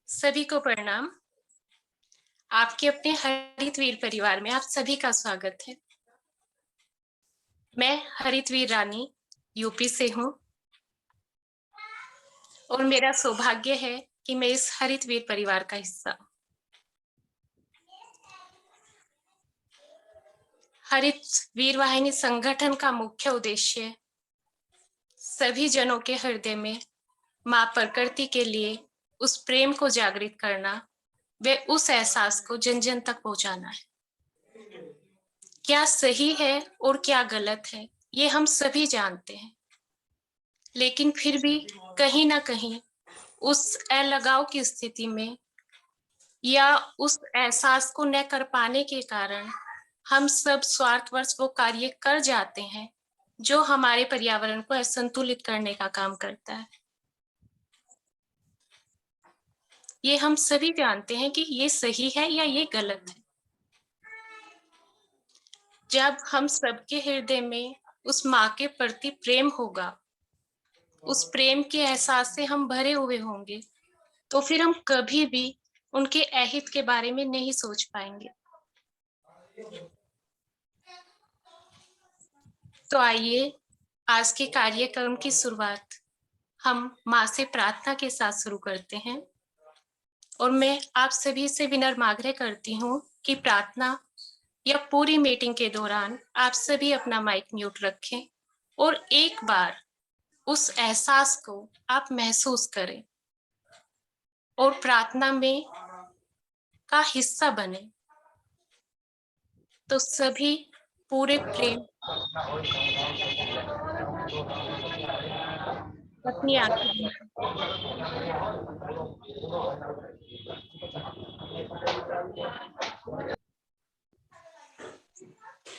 सभी को प्रणाम। आपके अपने हरितवीर परिवार में आप सभी का स्वागत है। मैं हरितवीर रानी यूपी से हूँ और मेरा सौभाग्य है कि मैं इस हरितवीर परिवार का हिस्सा हूँ। हरितवीर वाहिनी संगठन का मुख्य उद्देश्य सभी जनों के हृदय में मां प्रकृति के लिए उस प्रेम को जागृत करना व उस एहसास को जन जन तक पहुंचाना है। क्या सही है और क्या गलत है ये हम सभी जानते हैं, लेकिन फिर भी कहीं ना कहीं उस अलगाव की स्थिति में या उस एहसास को न कर पाने के कारण हम सब स्वार्थवश वो कार्य कर जाते हैं जो हमारे पर्यावरण को असंतुलित करने का काम करता है। ये हम सभी जानते हैं कि ये सही है या ये गलत है। जब हम सबके हृदय में उस माँ के प्रति प्रेम होगा, उस प्रेम के एहसास से हम भरे हुए होंगे, तो फिर हम कभी भी उनके अहित के बारे में नहीं सोच पाएंगे। तो आइए आज के कार्यक्रम की शुरुआत हम माँ से प्रार्थना के साथ शुरू करते हैं और मैं आप सभी से विनम्र आग्रह करती हूँ कि प्रार्थना या पूरी मीटिंग के दौरान आप सभी अपना माइक म्यूट रखें और एक बार उस एहसास को आप महसूस करें और प्रार्थना में का हिस्सा बने। तो सभी पूरे प्रेम अपनी आंखें बंद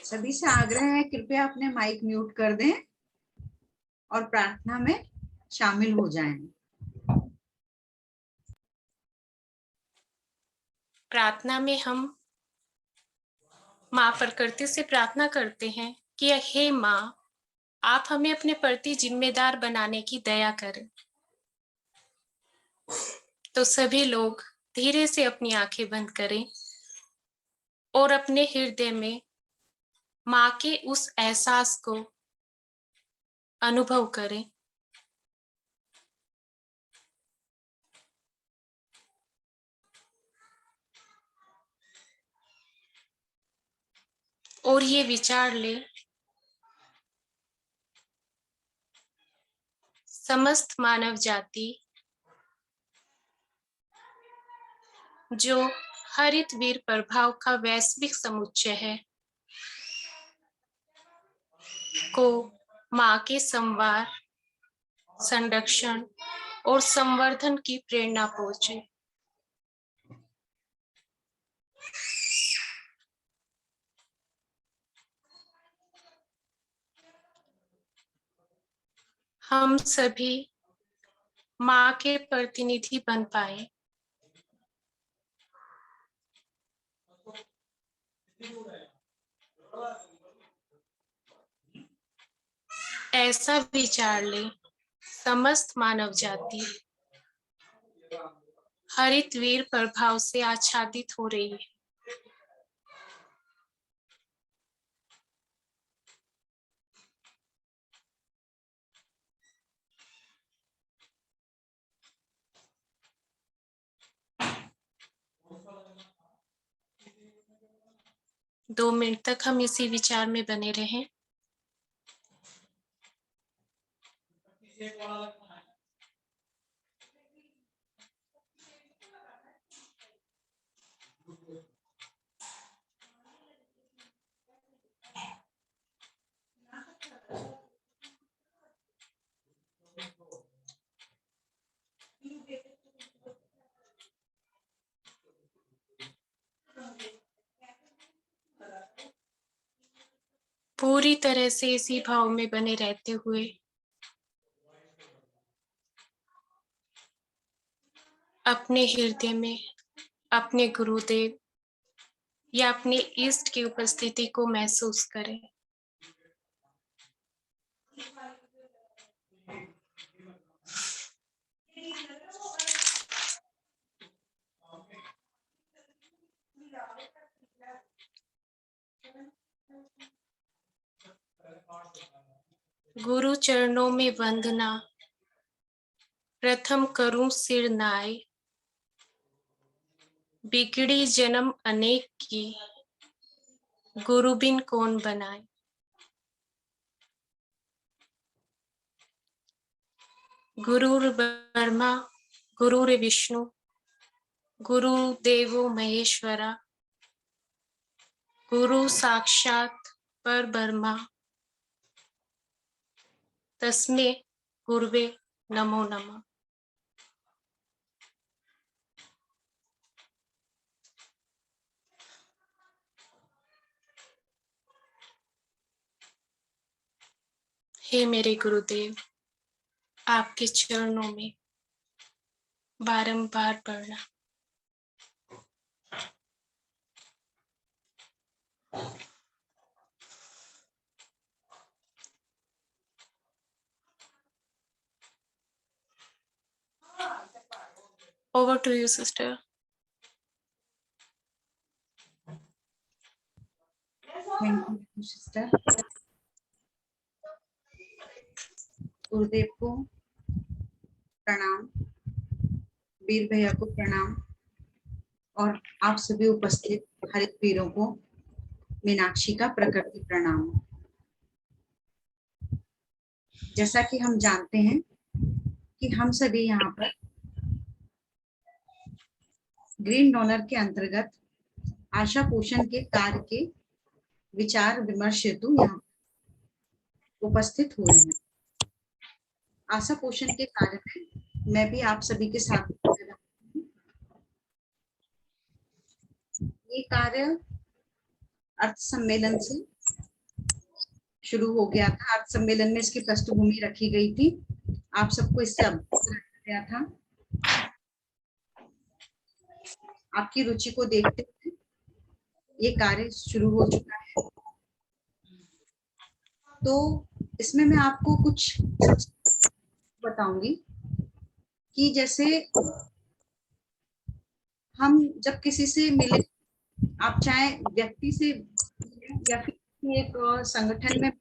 सभी से आग्रह है, कृपया अपने माइक म्यूट कर दें और प्रार्थना में शामिल हो जाएं। प्रार्थना में हम माँ प्रकृति से प्रार्थना करते हैं कि हे माँ, आप हमें अपने प्रति जिम्मेदार बनाने की दया करें। तो सभी लोग धीरे से अपनी आंखें बंद करें और अपने हृदय में माँ के उस एहसास को अनुभव करें। और ये विचार ले, समस्त मानव जाति जो हरितवीर प्रभाव का वैश्विक समुच्चय है को माँ के संवार, संरक्षण और संवर्धन की प्रेरणा पहुंचे। हम सभी माँ के प्रतिनिधि बन पाए। ऐसा विचार ले, समस्त मानव जाति हरितवीर प्रभाव से आच्छादित हो रही है। दो मिनट तक हम इसी विचार में बने रहें। पूरी तरह से इसी भाव में बने रहते हुए अपने हृदय में अपने गुरुदेव या अपने इष्ट की उपस्थिति को महसूस करें। गुरु चरणों में वंदना, प्रथम करूं सिर नाय। बिगड़ी जन्म अनेक की, गुरु बिन कौन बनाए। गुरुर् ब्रह्मा गुरुर्विष्णु गुरुदेवो महेश्वरा, गुरु साक्षात परब्रह्मा, तस्मै गुरुवे नमो नमः। हे मेरे गुरुदेव, आपके चरणों में बारंबार पढ़ना। Over to you, sister. Thank you sister. गुरुदेव को प्रणाम, वीर भैया को प्रणाम और आप सभी उपस्थित हरित वीरों को मीनाक्षी का प्रकृति प्रणाम। जैसा कि हम जानते हैं कि हम सभी यहाँ पर ग्रीन डोनर के अंतर्गत आशा पोषण के कार्य के विचार विमर्श हेतु यहाँ उपस्थित हुए हैं। आशा पोषण के कार्य में मैं भी आप सभी के साथ ये कार्य अर्थ सम्मेलन से शुरू हो गया था। अर्थ सम्मेलन में इसकी पृष्ठभूमि रखी गई थी, आप सबको इससे अवगत कराया गया था। आपकी रुचि को देखते हुए ये कार्य शुरू हो चुका है। तो इसमें मैं आपको कुछ बताऊंगी कि जैसे हम जब किसी से मिले, आप चाहे व्यक्ति से या फिर एक संगठन में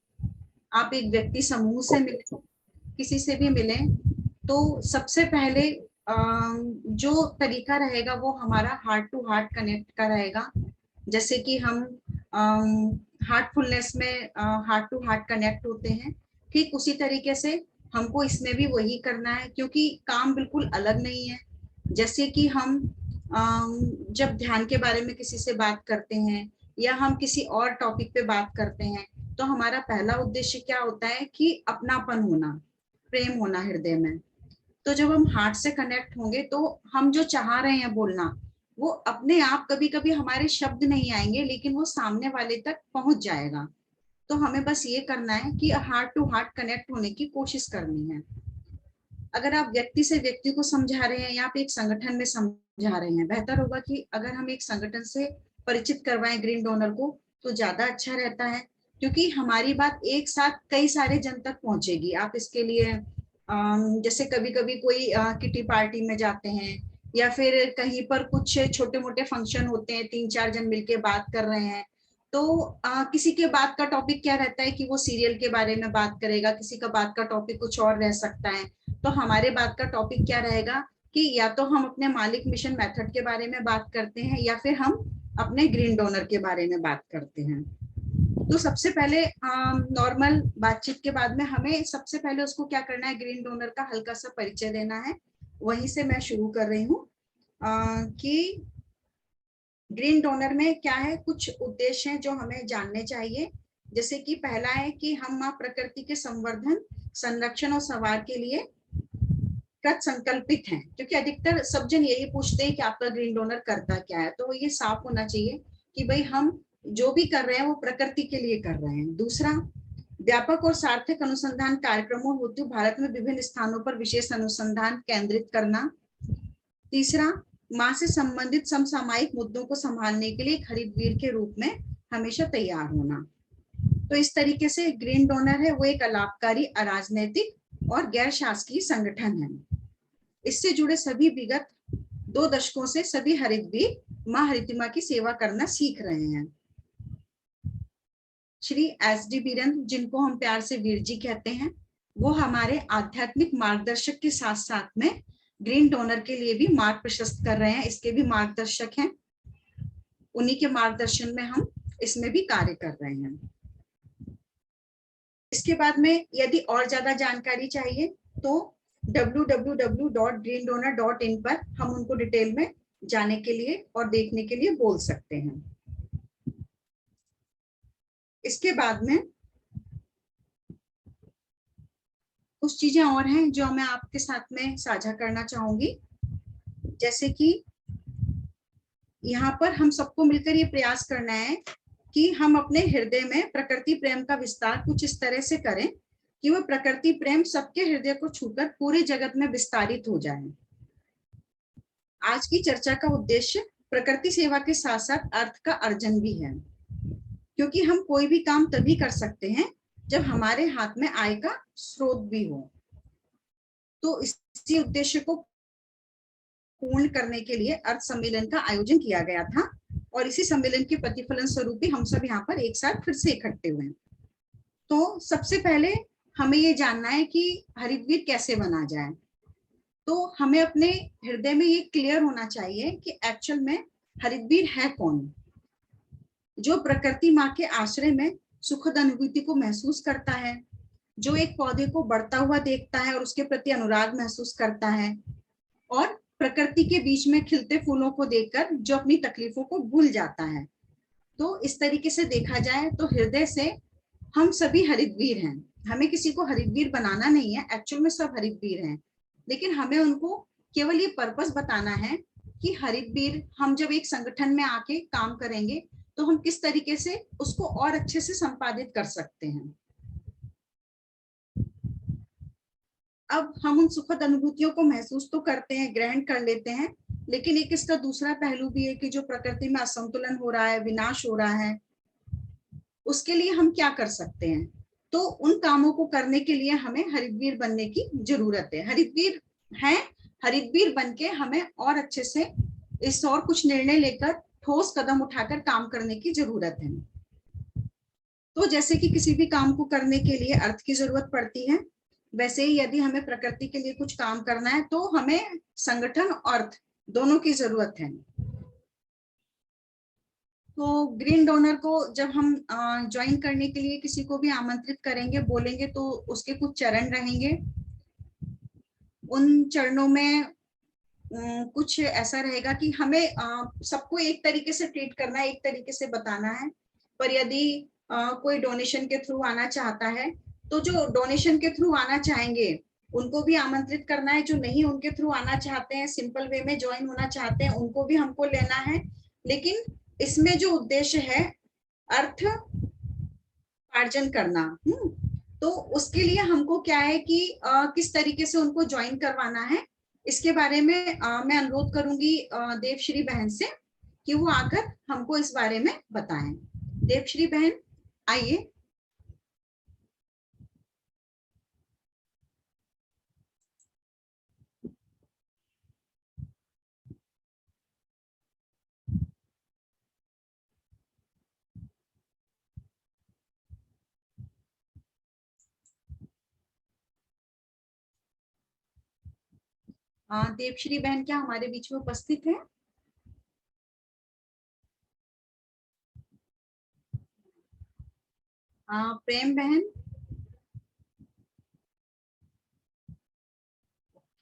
आप एक व्यक्ति समूह से मिले, किसी से भी मिले, तो सबसे पहले जो तरीका रहेगा वो हमारा हार्ट टू हार्ट कनेक्ट का रहेगा। जैसे कि हम हार्टफुलनेस में हार्ट टू हार्ट कनेक्ट होते हैं, ठीक उसी तरीके से हमको इसमें भी वही करना है, क्योंकि काम बिल्कुल अलग नहीं है। जैसे कि हम जब ध्यान के बारे में किसी से बात करते हैं या हम किसी और टॉपिक पे बात करते हैं, तो हमारा पहला उद्देश्य क्या होता है कि अपनापन होना, प्रेम होना हृदय में। तो जब हम हार्ट से कनेक्ट होंगे तो हम जो चाह रहे हैं बोलना, वो अपने आप कभी कभी हमारे शब्द नहीं आएंगे, लेकिन वो सामने वाले तक पहुंच जाएगा। तो हमें बस ये करना है कि हार्ट टू हार्ट कनेक्ट होने की कोशिश करनी है। अगर आप व्यक्ति से व्यक्ति को समझा रहे हैं या आप एक संगठन में समझा रहे हैं, बेहतर होगा कि अगर हम एक संगठन से परिचित करवाएं ग्रीन डोनर को तो ज्यादा अच्छा रहता है, क्योंकि हमारी बात एक साथ कई सारे जन तक पहुंचेगी। आप इसके लिए जैसे कभी कभी कोई किटी पार्टी में जाते हैं या फिर कहीं पर कुछ छोटे मोटे फंक्शन होते हैं, 3-4 जन मिलके बात कर रहे हैं, तो किसी के बात का टॉपिक क्या रहता है कि वो सीरियल के बारे में बात करेगा, किसी का बात का टॉपिक कुछ और रह सकता है। तो हमारे बात का टॉपिक क्या रहेगा कि या तो हम अपने मालिक मिशन मेथड के बारे में बात करते हैं या फिर हम अपने ग्रीन डोनर के बारे में बात करते हैं। तो सबसे पहले नॉर्मल बातचीत के बाद में हमें सबसे पहले उसको क्या करना है, ग्रीन डोनर का हल्का सा परिचय देना है। वहीं से मैं शुरू कर रही हूँ कि ग्रीन डोनर में क्या है, कुछ उद्देश्य हैं जो हमें जानने चाहिए। जैसे कि पहला है कि हम माँ प्रकृति के संवर्धन, संरक्षण और संवार के लिए कृत संकल्पित हैं, क्योंकि अधिकतर सब जन यही पूछते हैं कि आपका ग्रीन डोनर करता क्या है। तो ये साफ होना चाहिए कि भाई हम जो भी कर रहे हैं वो प्रकृति के लिए कर रहे हैं। दूसरा, व्यापक और सार्थक अनुसंधान कार्यक्रमों हेतु भारत में विभिन्न स्थानों पर विशेष अनुसंधान केंद्रित करना। तीसरा, माँ से संबंधित समसामयिक मुद्दों को संभालने के लिए खरीदवीर के रूप में हमेशा तैयार होना। तो इस तरीके से ग्रीन डोनर है वो एक अलाभकारी, अराजनैतिक और गैर शासकीय संगठन है। इससे जुड़े सभी विगत 2 दशकों से सभी हरितवीर माँ हरितिमा की सेवा करना सीख रहे हैं। श्री SD बीरन, जिनको हम प्यार से वीर जी कहते हैं, वो हमारे आध्यात्मिक मार्गदर्शक के साथ साथ में ग्रीन डोनर के लिए भी मार्ग प्रशस्त कर रहे हैं, इसके भी मार्गदर्शक हैं। उन्हीं के मार्गदर्शन में हम इसमें भी कार्य कर रहे हैं। इसके बाद में यदि और ज्यादा जानकारी चाहिए तो www.greendonor.in पर हम उनको डिटेल में जाने के लिए और देखने के लिए बोल सकते हैं। इसके बाद में कुछ चीजें और हैं जो मैं आपके साथ में साझा करना चाहूंगी, जैसे कि यहाँ पर हम सबको मिलकर ये प्रयास करना है कि हम अपने हृदय में प्रकृति प्रेम का विस्तार कुछ इस तरह से करें कि वह प्रकृति प्रेम सबके हृदय को छूकर पूरे जगत में विस्तारित हो जाए। आज की चर्चा का उद्देश्य प्रकृति सेवा के साथ साथ अर्थ का अर्जन भी है, क्योंकि हम कोई भी काम तभी कर सकते हैं जब हमारे हाथ में आय का स्रोत भी हो। तो इसी उद्देश्य को पूर्ण करने के लिए अर्थ सम्मेलन का आयोजन किया गया था और इसी सम्मेलन के प्रतिफलन स्वरूप ही हम सब यहाँ पर एक साथ फिर से इकट्ठे हुए हैं। तो सबसे पहले हमें ये जानना है कि हरितवीर कैसे बना जाए। तो हमें अपने हृदय में ये क्लियर होना चाहिए कि एक्चुअल में हरितवीर है कौन। जो प्रकृति माँ के आश्रय में सुखद अनुभूति को महसूस करता है, जो एक पौधे को बढ़ता हुआ देखता है और उसके प्रति अनुराग महसूस करता है, और प्रकृति के बीच में खिलते फूलों को देखकर जो अपनी तकलीफों को भूल जाता है। तो इस तरीके से देखा जाए तो हृदय से हम सभी हरितवीर हैं। हमें किसी को हरितवीर बनाना नहीं है, एक्चुअल में सब हरितवीर हैं, लेकिन हमें उनको केवल ये पर्पस बताना है कि हरितवीर हम जब एक संगठन में आके काम करेंगे तो हम किस तरीके से उसको और अच्छे से संपादित कर सकते हैं। अब हम उन सुखद अनुभूतियों को महसूस तो करते हैं, ग्रहण कर लेते हैं, लेकिन एक इसका दूसरा पहलू भी है कि जो प्रकृति में असंतुलन हो रहा है, विनाश हो रहा है, उसके लिए हम क्या कर सकते हैं। तो उन कामों को करने के लिए हमें हरितवीर बनने की जरूरत है। हरितवीर है, हरितवीर बनके हमें और अच्छे से इस और कुछ निर्णय लेकर ठोस कदम उठाकर काम करने की जरूरत है। तो जैसे कि किसी भी काम को करने के लिए अर्थ की जरूरत पड़ती है, वैसे ही यदि हमें प्रकृति के लिए कुछ काम करना है तो हमें संगठन और अर्थ दोनों की जरूरत है। तो ग्रीन डोनर को जब हम ज्वाइन करने के लिए किसी को भी आमंत्रित करेंगे, बोलेंगे, तो उसके कुछ चरण रहेंगे। उन चरणों में कुछ ऐसा रहेगा कि हमें सबको एक तरीके से ट्रीट करना है, एक तरीके से बताना है। पर यदि कोई डोनेशन के थ्रू आना चाहता है तो जो डोनेशन के थ्रू आना चाहेंगे उनको भी आमंत्रित करना है। जो नहीं उनके थ्रू आना चाहते हैं, सिंपल वे में ज्वाइन होना चाहते हैं, उनको भी हमको लेना है। लेकिन इसमें जो उद्देश्य है अर्थ अर्जन करना, तो उसके लिए हमको क्या है कि किस तरीके से उनको ज्वाइन करवाना है, इसके बारे में मैं अनुरोध करूंगी देवश्री बहन से कि वो आकर हमको इस बारे में बताएं। देवश्री बहन आइए। देवश्री बहन क्या हमारे बीच में उपस्थित है? प्रेम बहन?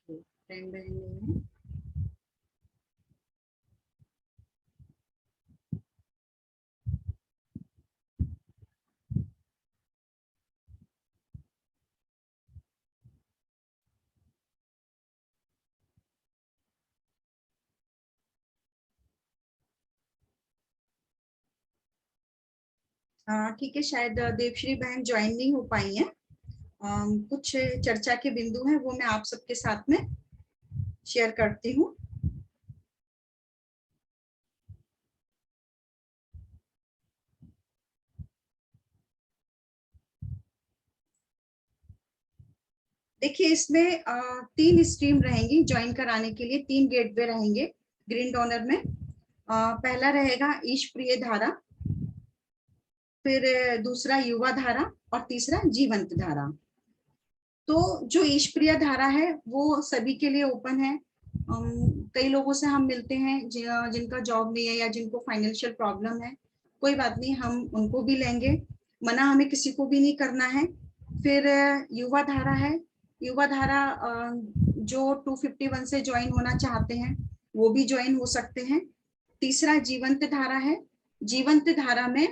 प्रेम बहन नहीं है। ठीक है, शायद देवश्री बहन ज्वाइन नहीं हो पाई हैं। कुछ चर्चा के बिंदु हैं वो मैं आप सबके साथ में शेयर करती हूँ। देखिए, इसमें 3 स्ट्रीम रहेंगी ज्वाइन कराने के लिए, 3 गेटवे रहेंगे ग्रीन डोनर में। पहला रहेगा ईश प्रिय धारा, फिर दूसरा युवा धारा और तीसरा जीवंत धारा। तो जो ईश प्रिया धारा है वो सभी के लिए ओपन है। कई लोगों से हम मिलते हैं जिनका जॉब नहीं है या जिनको फाइनेंशियल प्रॉब्लम है, कोई बात नहीं, हम उनको भी लेंगे, मना हमें किसी को भी नहीं करना है। फिर युवा धारा है, युवा धारा जो 251 से ज्वाइन होना चाहते हैं वो भी ज्वाइन हो सकते हैं। तीसरा जीवंत धारा है, जीवंत धारा में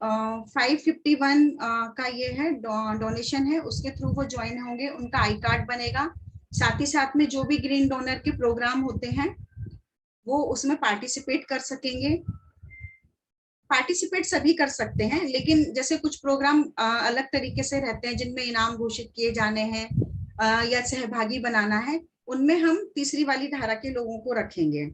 551 का ये है डोनेशन है, उसके थ्रू वो ज्वाइन होंगे, उनका आई कार्ड बनेगा। साथ ही साथ में जो भी ग्रीन डोनर के प्रोग्राम होते हैं वो उसमें पार्टिसिपेट कर सकेंगे। पार्टिसिपेट सभी कर सकते हैं, लेकिन जैसे कुछ प्रोग्राम अलग तरीके से रहते हैं जिनमें इनाम घोषित किए जाने हैं या सहभागी बनाना है, उनमें हम तीसरी वाली धारा के लोगों को रखेंगे।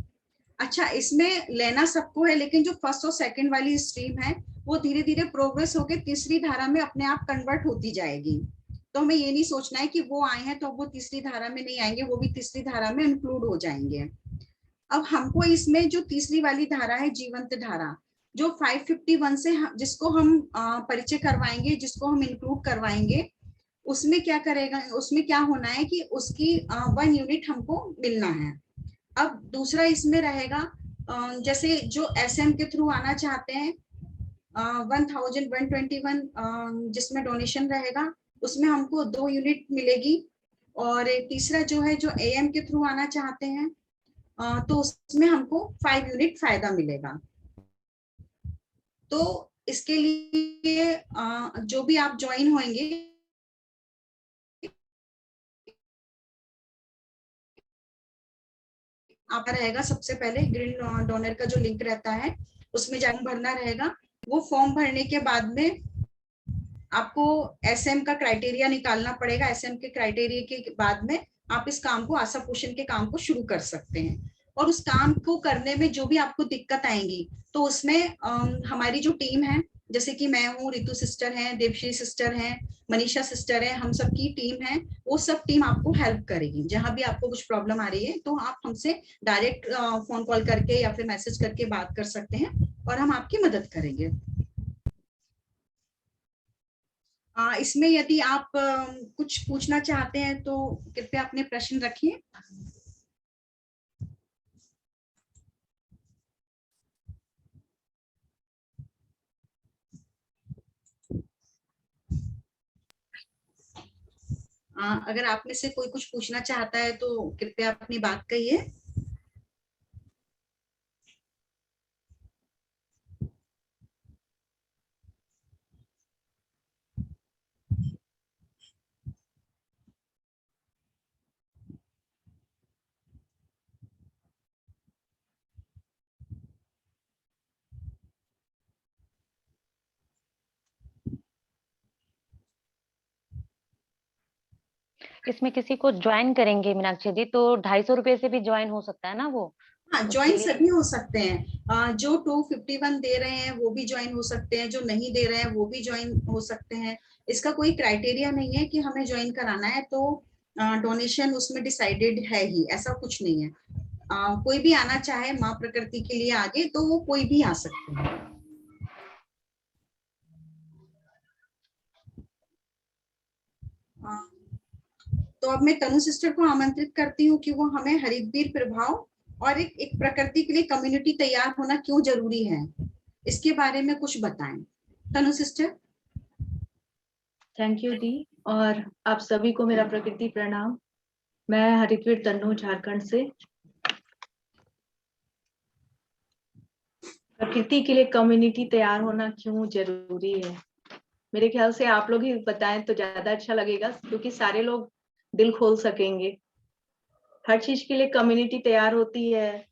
अच्छा, इसमें लेना सबको है, लेकिन जो फर्स्ट और सेकंड वाली स्ट्रीम है वो धीरे धीरे प्रोग्रेस होकर तीसरी धारा में अपने आप कन्वर्ट होती जाएगी। तो हमें ये नहीं सोचना है कि वो आए हैं तो वो तीसरी धारा में नहीं आएंगे, वो भी तीसरी धारा में इंक्लूड हो जाएंगे। अब हमको इसमें जो तीसरी वाली धारा है जीवंत धारा, जो 551 से जिसको हम परिचय करवाएंगे, जिसको हम इंक्लूड करवाएंगे, उसमें क्या करेगा, उसमें क्या होना है कि उसकी 1 यूनिट हमको मिलना है। अब दूसरा इसमें रहेगा, जैसे जो एसएम के थ्रू आना चाहते हैं 1121 जिसमें डोनेशन रहेगा, उसमें हमको 2 यूनिट मिलेगी। और तीसरा जो है जो एएम के थ्रू आना चाहते हैं तो उसमें हमको 5 यूनिट फायदा मिलेगा। तो इसके लिए जो भी आप ज्वाइन होंगे, आपका रहेगा सबसे पहले ग्रीन डोनर का जो लिंक रहता है उसमें फॉर्म भरना रहेगा। वो फॉर्म भरने के बाद में आपको एसएम का क्राइटेरिया निकालना पड़ेगा। एसएम के क्राइटेरिया के बाद में आप इस काम को, आशा पोषण के काम को शुरू कर सकते हैं। और उस काम को करने में जो भी आपको दिक्कत आएंगी तो उसमें हमारी जो टीम है, जैसे कि मैं हूँ, रितु सिस्टर हैं, देवश्री सिस्टर हैं, मनीषा सिस्टर है, हम सब की टीम है, वो सब टीम आपको हेल्प करेगी। जहां भी आपको कुछ प्रॉब्लम आ रही है तो आप हमसे डायरेक्ट फोन कॉल करके या फिर मैसेज करके बात कर सकते हैं और हम आपकी मदद करेंगे। इसमें यदि आप कुछ पूछना चाहते हैं तो कृपया अपने प्रश्न रखिए। अगर आप में से कोई कुछ पूछना चाहता है तो कृपया अपनी बात कहिए। इसमें किसी को ज्वाइन करेंगे मीनाक्षी जी तो 250 रुपए से भी ज्वाइन हो सकता है ना वो? हाँ, ज्वाइन सभी हो सकते हैं। जो 251 दे रहे हैं वो भी ज्वाइन हो सकते हैं, जो नहीं दे रहे हैं वो भी ज्वाइन हो सकते हैं। इसका कोई क्राइटेरिया नहीं है कि हमें ज्वाइन कराना है तो डोनेशन उसमें डिसाइडेड है ही, ऐसा कुछ नहीं है। कोई भी आना चाहे माँ प्रकृति के लिए आगे तो वो कोई भी आ सकते हैं। तो अब मैं तनु सिस्टर को आमंत्रित करती हूँ कि वो हमें हरितवीर प्रभाव और एक प्रकृति के लिए कम्युनिटी तैयार होना क्यों जरूरी है, इसके बारे में कुछ बताएं। तनु सिस्टर। थैंक यू दी, और आप सभी को मेरा प्रकृति प्रणाम। मैं हरितवीर तन्नू, झारखंड से। प्रकृति के लिए कम्युनिटी तैयार होना क्यों जरूरी है, मेरे ख्याल से आप लोग ही बताएं तो ज्यादा अच्छा लगेगा, क्योंकि सारे लोग दिल खोल सकेंगे। हर चीज के लिए कम्युनिटी तैयार होती है,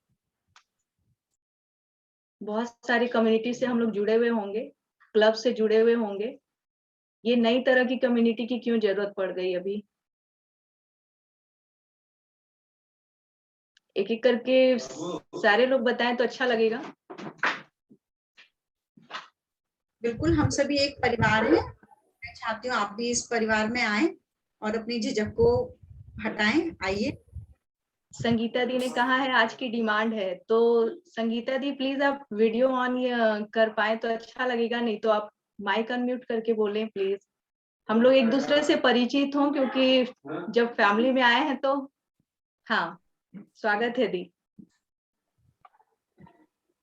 बहुत सारी कम्युनिटी से हम लोग जुड़े हुए होंगे, क्लब से जुड़े हुए होंगे। ये नई तरह की कम्युनिटी की क्यों जरूरत पड़ गई अभी? एक एक करके सारे लोग बताएं तो अच्छा लगेगा। बिल्कुल, हम सभी एक परिवार हैं। मैं चाहती हूँ आप भी इस परिवार में आए और अपनी झिझक को हटाएं। आइए। संगीता दी ने कहा है आज की डिमांड है, तो संगीता दी प्लीज आप वीडियो ऑन कर पाए तो अच्छा लगेगा, नहीं तो आप माइक अनम्यूट करके बोलें प्लीज। हम लोग एक दूसरे से परिचित हों, क्योंकि जब फैमिली में आए हैं तो। हाँ, स्वागत है दी।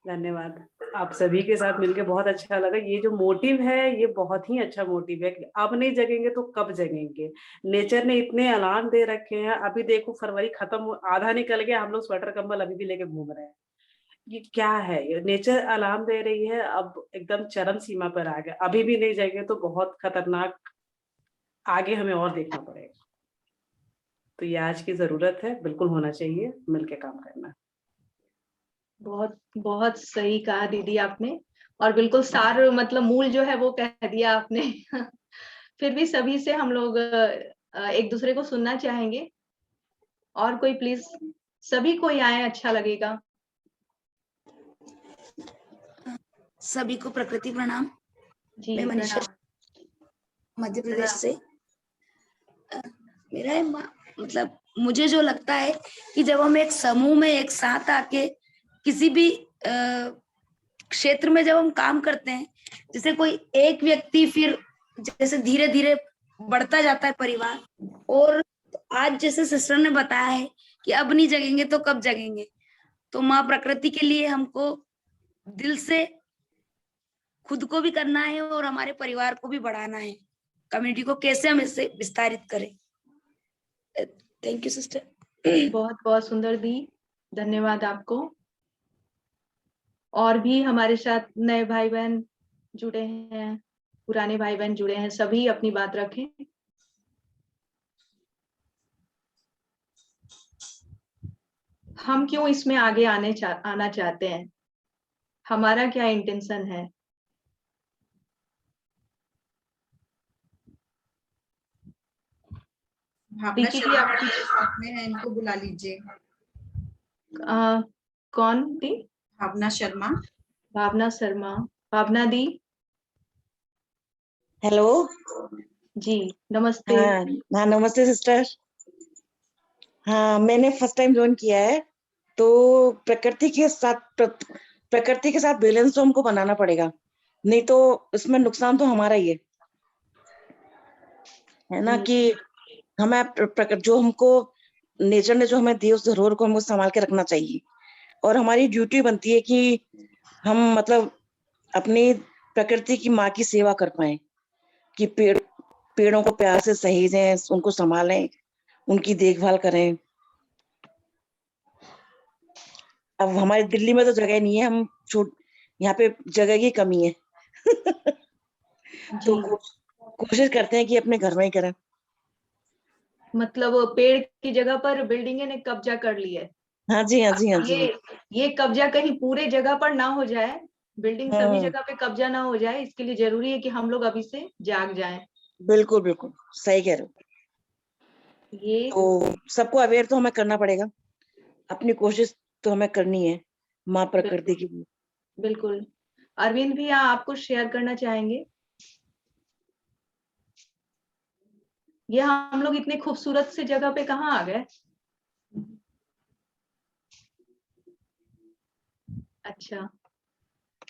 धन्यवाद। आप सभी के साथ मिलकर बहुत अच्छा लगा। ये जो मोटिव है ये बहुत ही अच्छा मोटिव है कि अब नहीं जगेंगे तो कब जगेंगे। नेचर ने इतने अलार्म दे रखे हैं, अभी देखो फरवरी खत्म, आधा निकल गया, हम लोग स्वेटर कंबल अभी भी लेके घूम रहे हैं। ये क्या है? ये नेचर अलार्म दे रही है, अब एकदम चरम सीमा पर आ गया। अभी भी नहीं जगे तो बहुत खतरनाक आगे हमें और देखना पड़ेगा। तो ये आज की जरूरत है, बिल्कुल होना चाहिए, मिलके काम करना। बहुत बहुत सही कहा दीदी आपने, और बिल्कुल सार मतलब मूल जो है वो कह दिया आपने। फिर भी सभी से हम लोग एक दूसरे को सुनना चाहेंगे। और कोई प्लीज, सभी कोई आए, अच्छा लगेगा। सभी को प्रकृति प्रणाम। जी मैं मनीषा, मध्य प्रदेश से। मेरा मतलब मुझे जो लगता है कि जब हम एक समूह में एक साथ आके किसी भी क्षेत्र में जब हम काम करते हैं, जैसे कोई एक व्यक्ति फिर जैसे धीरे धीरे बढ़ता जाता है परिवार, और आज जैसे सिस्टर ने बताया है कि अब नहीं जगेंगे तो कब जगेंगे, तो माँ प्रकृति के लिए हमको दिल से खुद को भी करना है और हमारे परिवार को भी बढ़ाना है। कम्युनिटी को कैसे हम इससे विस्तारित करें। Thank you sister. बहुत बहुत सुंदर दी, धन्यवाद आपको। और भी हमारे साथ नए भाई बहन जुड़े हैं, पुराने भाई बहन जुड़े हैं, सभी अपनी बात रखें। हम क्यों इसमें आगे आना चाहते हैं, हमारा क्या इंटेंशन है। भावना दीदी शर्मा आप हमारे साथ में है, इनको बुला लीजिए। कौन दी? भावना शर्मा। भावना शर्मा। भावना दी। हेलो। जी नमस्ते। हाँ हाँ, नमस्ते सिस्टर। हाँ, मैंने फर्स्ट टाइम ज्वाइन किया है, तो प्रकृति के साथ बैलेंस तो हमको बनाना पड़ेगा, नहीं तो इसमें नुकसान तो हमारा ही है ना। कि हमें जो हमको नेचर ने जो हमें दी उस धरोहर को हमको संभाल के रखना चाहिए, और हमारी ड्यूटी बनती है कि हम मतलब अपनी प्रकृति की माँ की सेवा कर पाए, कि पेड़ों को प्यार से सहेजें, उनको संभालें, उनकी देखभाल करें। अब हमारे दिल्ली में तो जगह नहीं है, हम यहाँ पे जगह की कमी है। तो कोशिश करते हैं कि अपने घर में ही करें। मतलब पेड़ की जगह पर बिल्डिंगे ने कब्जा कर ली है। हाँ जी, हाँ जी, हाँ जी। ये कब्जा कहीं पूरे जगह पर ना हो जाए, बिल्डिंग सभी जगह पे कब्जा ना हो जाए, इसके लिए जरूरी है कि हम लोग अभी से जाग जाएं। बिल्कुल बिल्कुल सही कह रहे हो। ये तो सबको अवेयर तो हमें करना पड़ेगा, अपनी कोशिश तो हमें करनी है माँ प्रकृति की। बिल्कुल। अरविंद भी आप कुछ शेयर करना चाहेंगे? ये हम लोग इतने खूबसूरत से जगह पे कहाँ आ गए? अच्छा,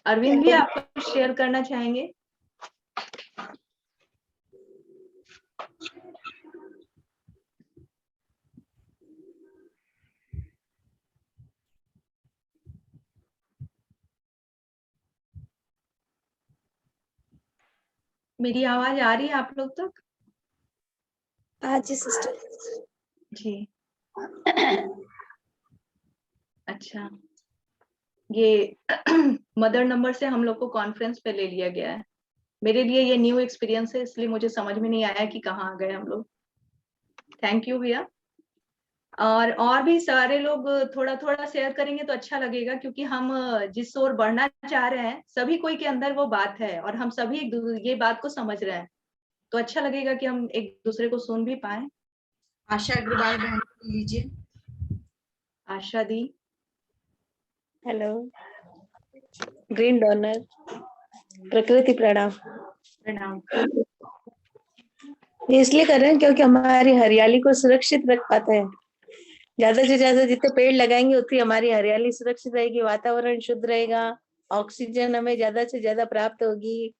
अरविंद भी आप कुछ शेयर करना चाहेंगे? मेरी आवाज आ रही है आप लोग तक? हाँ जी सिस्टर। जी। अच्छा, ये मदर नंबर से हम लोग को कॉन्फ्रेंस पे ले लिया गया है। मेरे लिए ये न्यू एक्सपीरियंस है, इसलिए मुझे समझ में नहीं आया कि कहाँ आ गए हम लोग। थैंक यू भैया। और भी सारे लोग थोड़ा थोड़ा शेयर करेंगे तो अच्छा लगेगा, क्योंकि हम जिस ओर बढ़ना चाह रहे हैं सभी कोई के अंदर वो बात है, और हम सभी ये बात को समझ रहे हैं, तो अच्छा लगेगा कि हम एक दूसरे को सुन भी पाए। आशा अग्रवाल बहन लीजिए। Asha di. Hello, green donor. प्रकृति प्रणाम। प्रणाम। ये इसलिए कर रहे हैं क्योंकि हमारी हरियाली को सुरक्षित रख पाते हैं, ज्यादा से ज्यादा जितने पेड़ लगाएंगे उतनी हमारी हरियाली सुरक्षित रहेगी, वातावरण शुद्ध रहेगा, ऑक्सीजन हमें ज्यादा से ज्यादा प्राप्त होगी,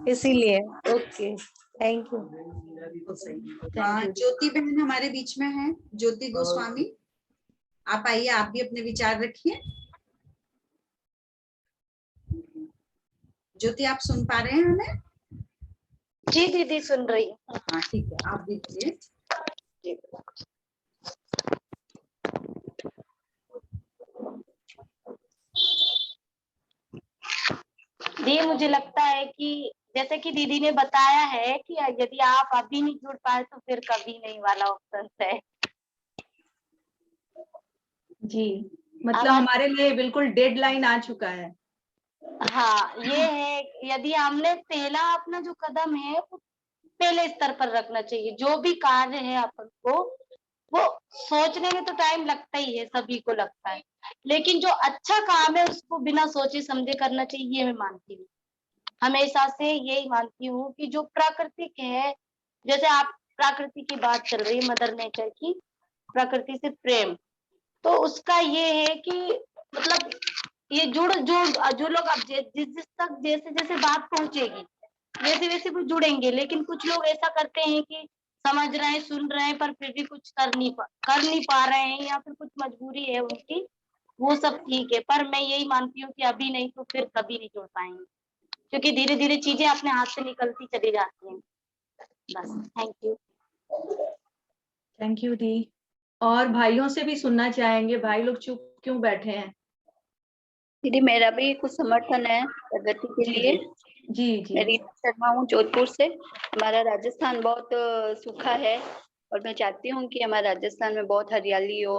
इसीलिए। Okay, thank you. बिल्कुल सही। Thank you. ज्योति बहन हमारे बीच में है, ज्योति गोस्वामी, आप आइए, आप भी अपने विचार रखिए। ज्योति, आप सुन पा रहे हैं हमें? जी दीदी सुन रही हूँ। हाँ ठीक है, आप दीजिए। दी मुझे लगता है कि जैसे कि दीदी ने बताया है कि यदि आप अभी नहीं जुड़ पाए तो फिर कभी नहीं वाला ऑप्शन है। जी, मतलब हमारे लिए बिल्कुल डेडलाइन आ चुका है। हाँ, ये है, यदि हमने पहला अपना जो कदम है वो पहले स्तर पर रखना चाहिए। जो भी कार्य है अपन को वो सोचने में तो टाइम लगता ही है, सभी को लगता है, लेकिन जो अच्छा काम है उसको बिना सोचे समझे करना चाहिए, ये मैं मानती हूँ। हमेशा से यही मानती हूँ कि जो प्राकृतिक है, जैसे आप प्रकृति की बात चल रही है, मदर नेचर की, प्रकृति से प्रेम, तो उसका ये है कि मतलब ये जो लोग अब जिस तक जैसे जैसे बात पहुंचेगी वैसे वैसे वो जुड़ेंगे। लेकिन कुछ लोग ऐसा करते हैं कि समझ रहे हैं, सुन रहे हैं, पर फिर भी कुछ कर नहीं पा रहे हैं, या फिर कुछ मजबूरी है उनकी, वो सब ठीक है। पर मैं यही मानती हूँ कि अभी नहीं तो फिर कभी नहीं जुड़ पाएंगे, क्योंकि धीरे धीरे चीजें अपने हाथ से निकलती चली जाती हैं। बस, थैंक यू। थैंक यू दी। और भाइयों से भी सुनना चाहेंगे, भाई लोग चुप क्यों बैठे हैं? दीदी मेरा भी कुछ समर्थन है प्रगति के लिए। जी जी। मैं रीना शर्मा हूँ जोधपुर से। हमारा राजस्थान बहुत सूखा है और मैं चाहती हूँ कि हमारे राजस्थान में बहुत हरियाली हो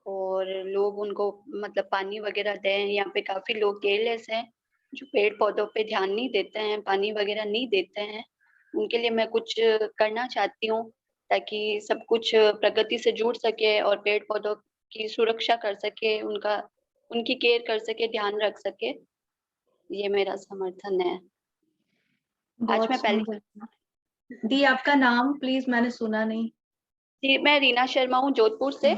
और लोग उनको मतलब पानी वगैरह दें। यहाँ पे काफी लोग केयरलेस हैं जो पेड़ पौधों पे ध्यान नहीं देते हैं, पानी वगैरह नहीं देते हैं। उनके लिए मैं कुछ करना चाहती हूँ ताकि सब कुछ प्रगति से जुड़ सके और पेड़ पौधों की सुरक्षा कर सके, उनकी केयर कर सके, ध्यान रख सके। ये मेरा समर्थन है। आज बहुत मैं पहली सुंदर। दी आपका नाम प्लीज, मैंने सुना नहीं। जी, मैं रीना शर्मा हूँ जोधपुर से।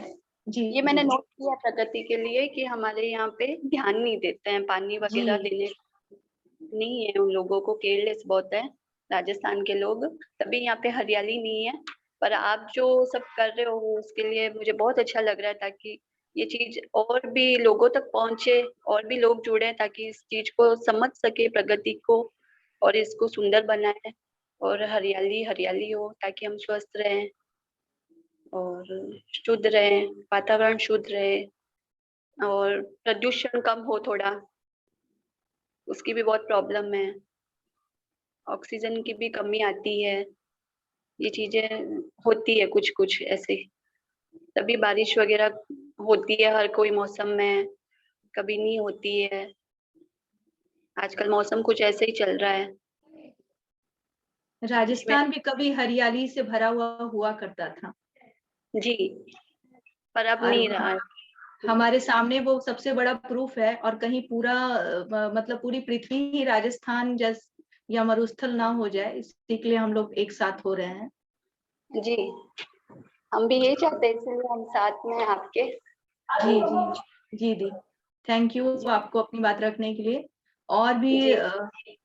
जी ये मैंने जी नोट किया प्रगति के लिए कि हमारे यहाँ पे ध्यान नहीं देते हैं, पानी वगैरह जी। देने नहीं है, उन लोगों को केयरलेस बहुत है राजस्थान के लोग, तभी यहाँ पे हरियाली नहीं है। पर आप जो सब कर रहे हो उसके लिए मुझे बहुत अच्छा लग रहा है, ताकि ये चीज और भी लोगों तक पहुंचे और भी लोग जुड़े ताकि इस चीज को समझ सके प्रगति को और इसको सुंदर बनाए और हरियाली हरियाली हो ताकि हम स्वस्थ रहें और शुद्ध रहे, वातावरण शुद्ध रहे और प्रदूषण कम हो थोड़ा, उसकी भी बहुत प्रॉब्लम है, ऑक्सीजन की भी कमी आती है। ये चीजें होती है कुछ कुछ ऐसे, तभी बारिश वगैरह होती है हर कोई मौसम में, कभी नहीं होती है। आजकल मौसम कुछ ऐसे ही चल रहा है। राजस्थान भी कभी हरियाली से भरा हुआ करता था जी, पर अब और नहीं रहा है। हमारे सामने वो सबसे बड़ा प्रूफ है। और कहीं पूरा मतलब पूरी पृथ्वी ही राजस्थान जैस या मरुस्थल ना हो जाए, इसी के लिए हम लोग एक साथ हो रहे हैं। जी, हम भी यही चाहते हैं, इसलिए हम साथ में आपके। जी जी जी दी, थैंक यू आपको अपनी बात रखने के लिए। और भी जी।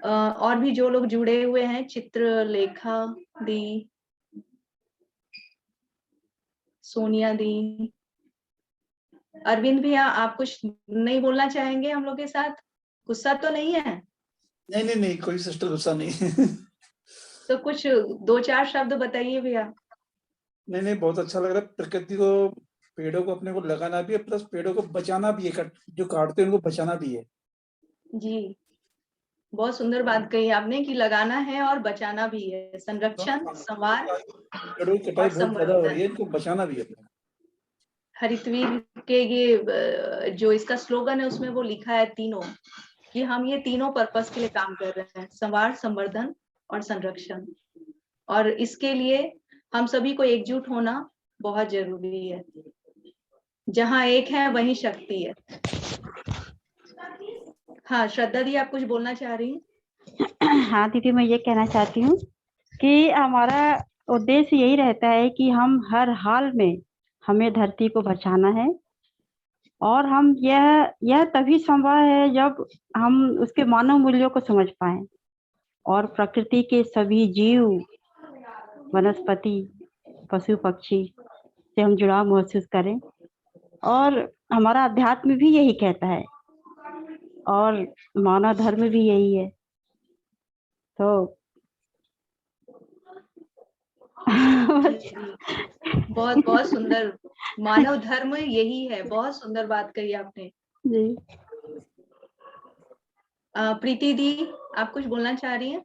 और भी जो लोग जुड़े हुए हैं, चित्रलेखा दी, सोनिया दी, अरविंद भैया, आप कुछ नहीं बोलना चाहेंगे हम लोग के साथ? गुस्सा तो नहीं है? नहीं नहीं नहीं, कोई सिस्टर गुस्सा नहीं। तो कुछ 2-4 शब्द बताइए भैया। नहीं नहीं, बहुत अच्छा लग रहा है। प्रकृति को, पेड़ों को अपने को लगाना भी है, प्लस पेड़ों को बचाना भी है, जो काटते हैं उनको बचाना भी है। जी, बहुत सुंदर बात कही आपने कि लगाना है और बचाना भी है, संरक्षण, संवार पेड़ों की कटाई और बहुत ज्यादा हो रही संवर्धन। है, इनको बचाना भी है। हरितवीर के ये जो इसका स्लोगन है उसमें वो लिखा है तीनों, कि हम ये तीनों पर्पस के लिए काम कर रहे हैं, संवार, संवर्धन और संरक्षण। और इसके लिए हम सभी को एकजुट होना बहुत जरूरी है। जहाँ एक है वहीं शक्ति है। हाँ श्रद्धा दी, आप कुछ बोलना चाह रही हैं? हाँ दीदी, मैं ये कहना चाहती हूँ कि हमारा उद्देश्य यही रहता है कि हम हर हाल में हमें धरती को बचाना है, और हम यह तभी संभव है जब हम उसके मानव मूल्यों को समझ पाएं और प्रकृति के सभी जीव, वनस्पति, पशु पक्षी से हम जुड़ाव महसूस करें। और हमारा अध्यात्म भी यही कहता है और मानव धर्म भी यही है। तो बहुत बहुत सुंदर, मानव धर्म यही है, बहुत सुंदर बात कही आपने जी। प्रीति दी, आप कुछ बोलना चाह रही हैं?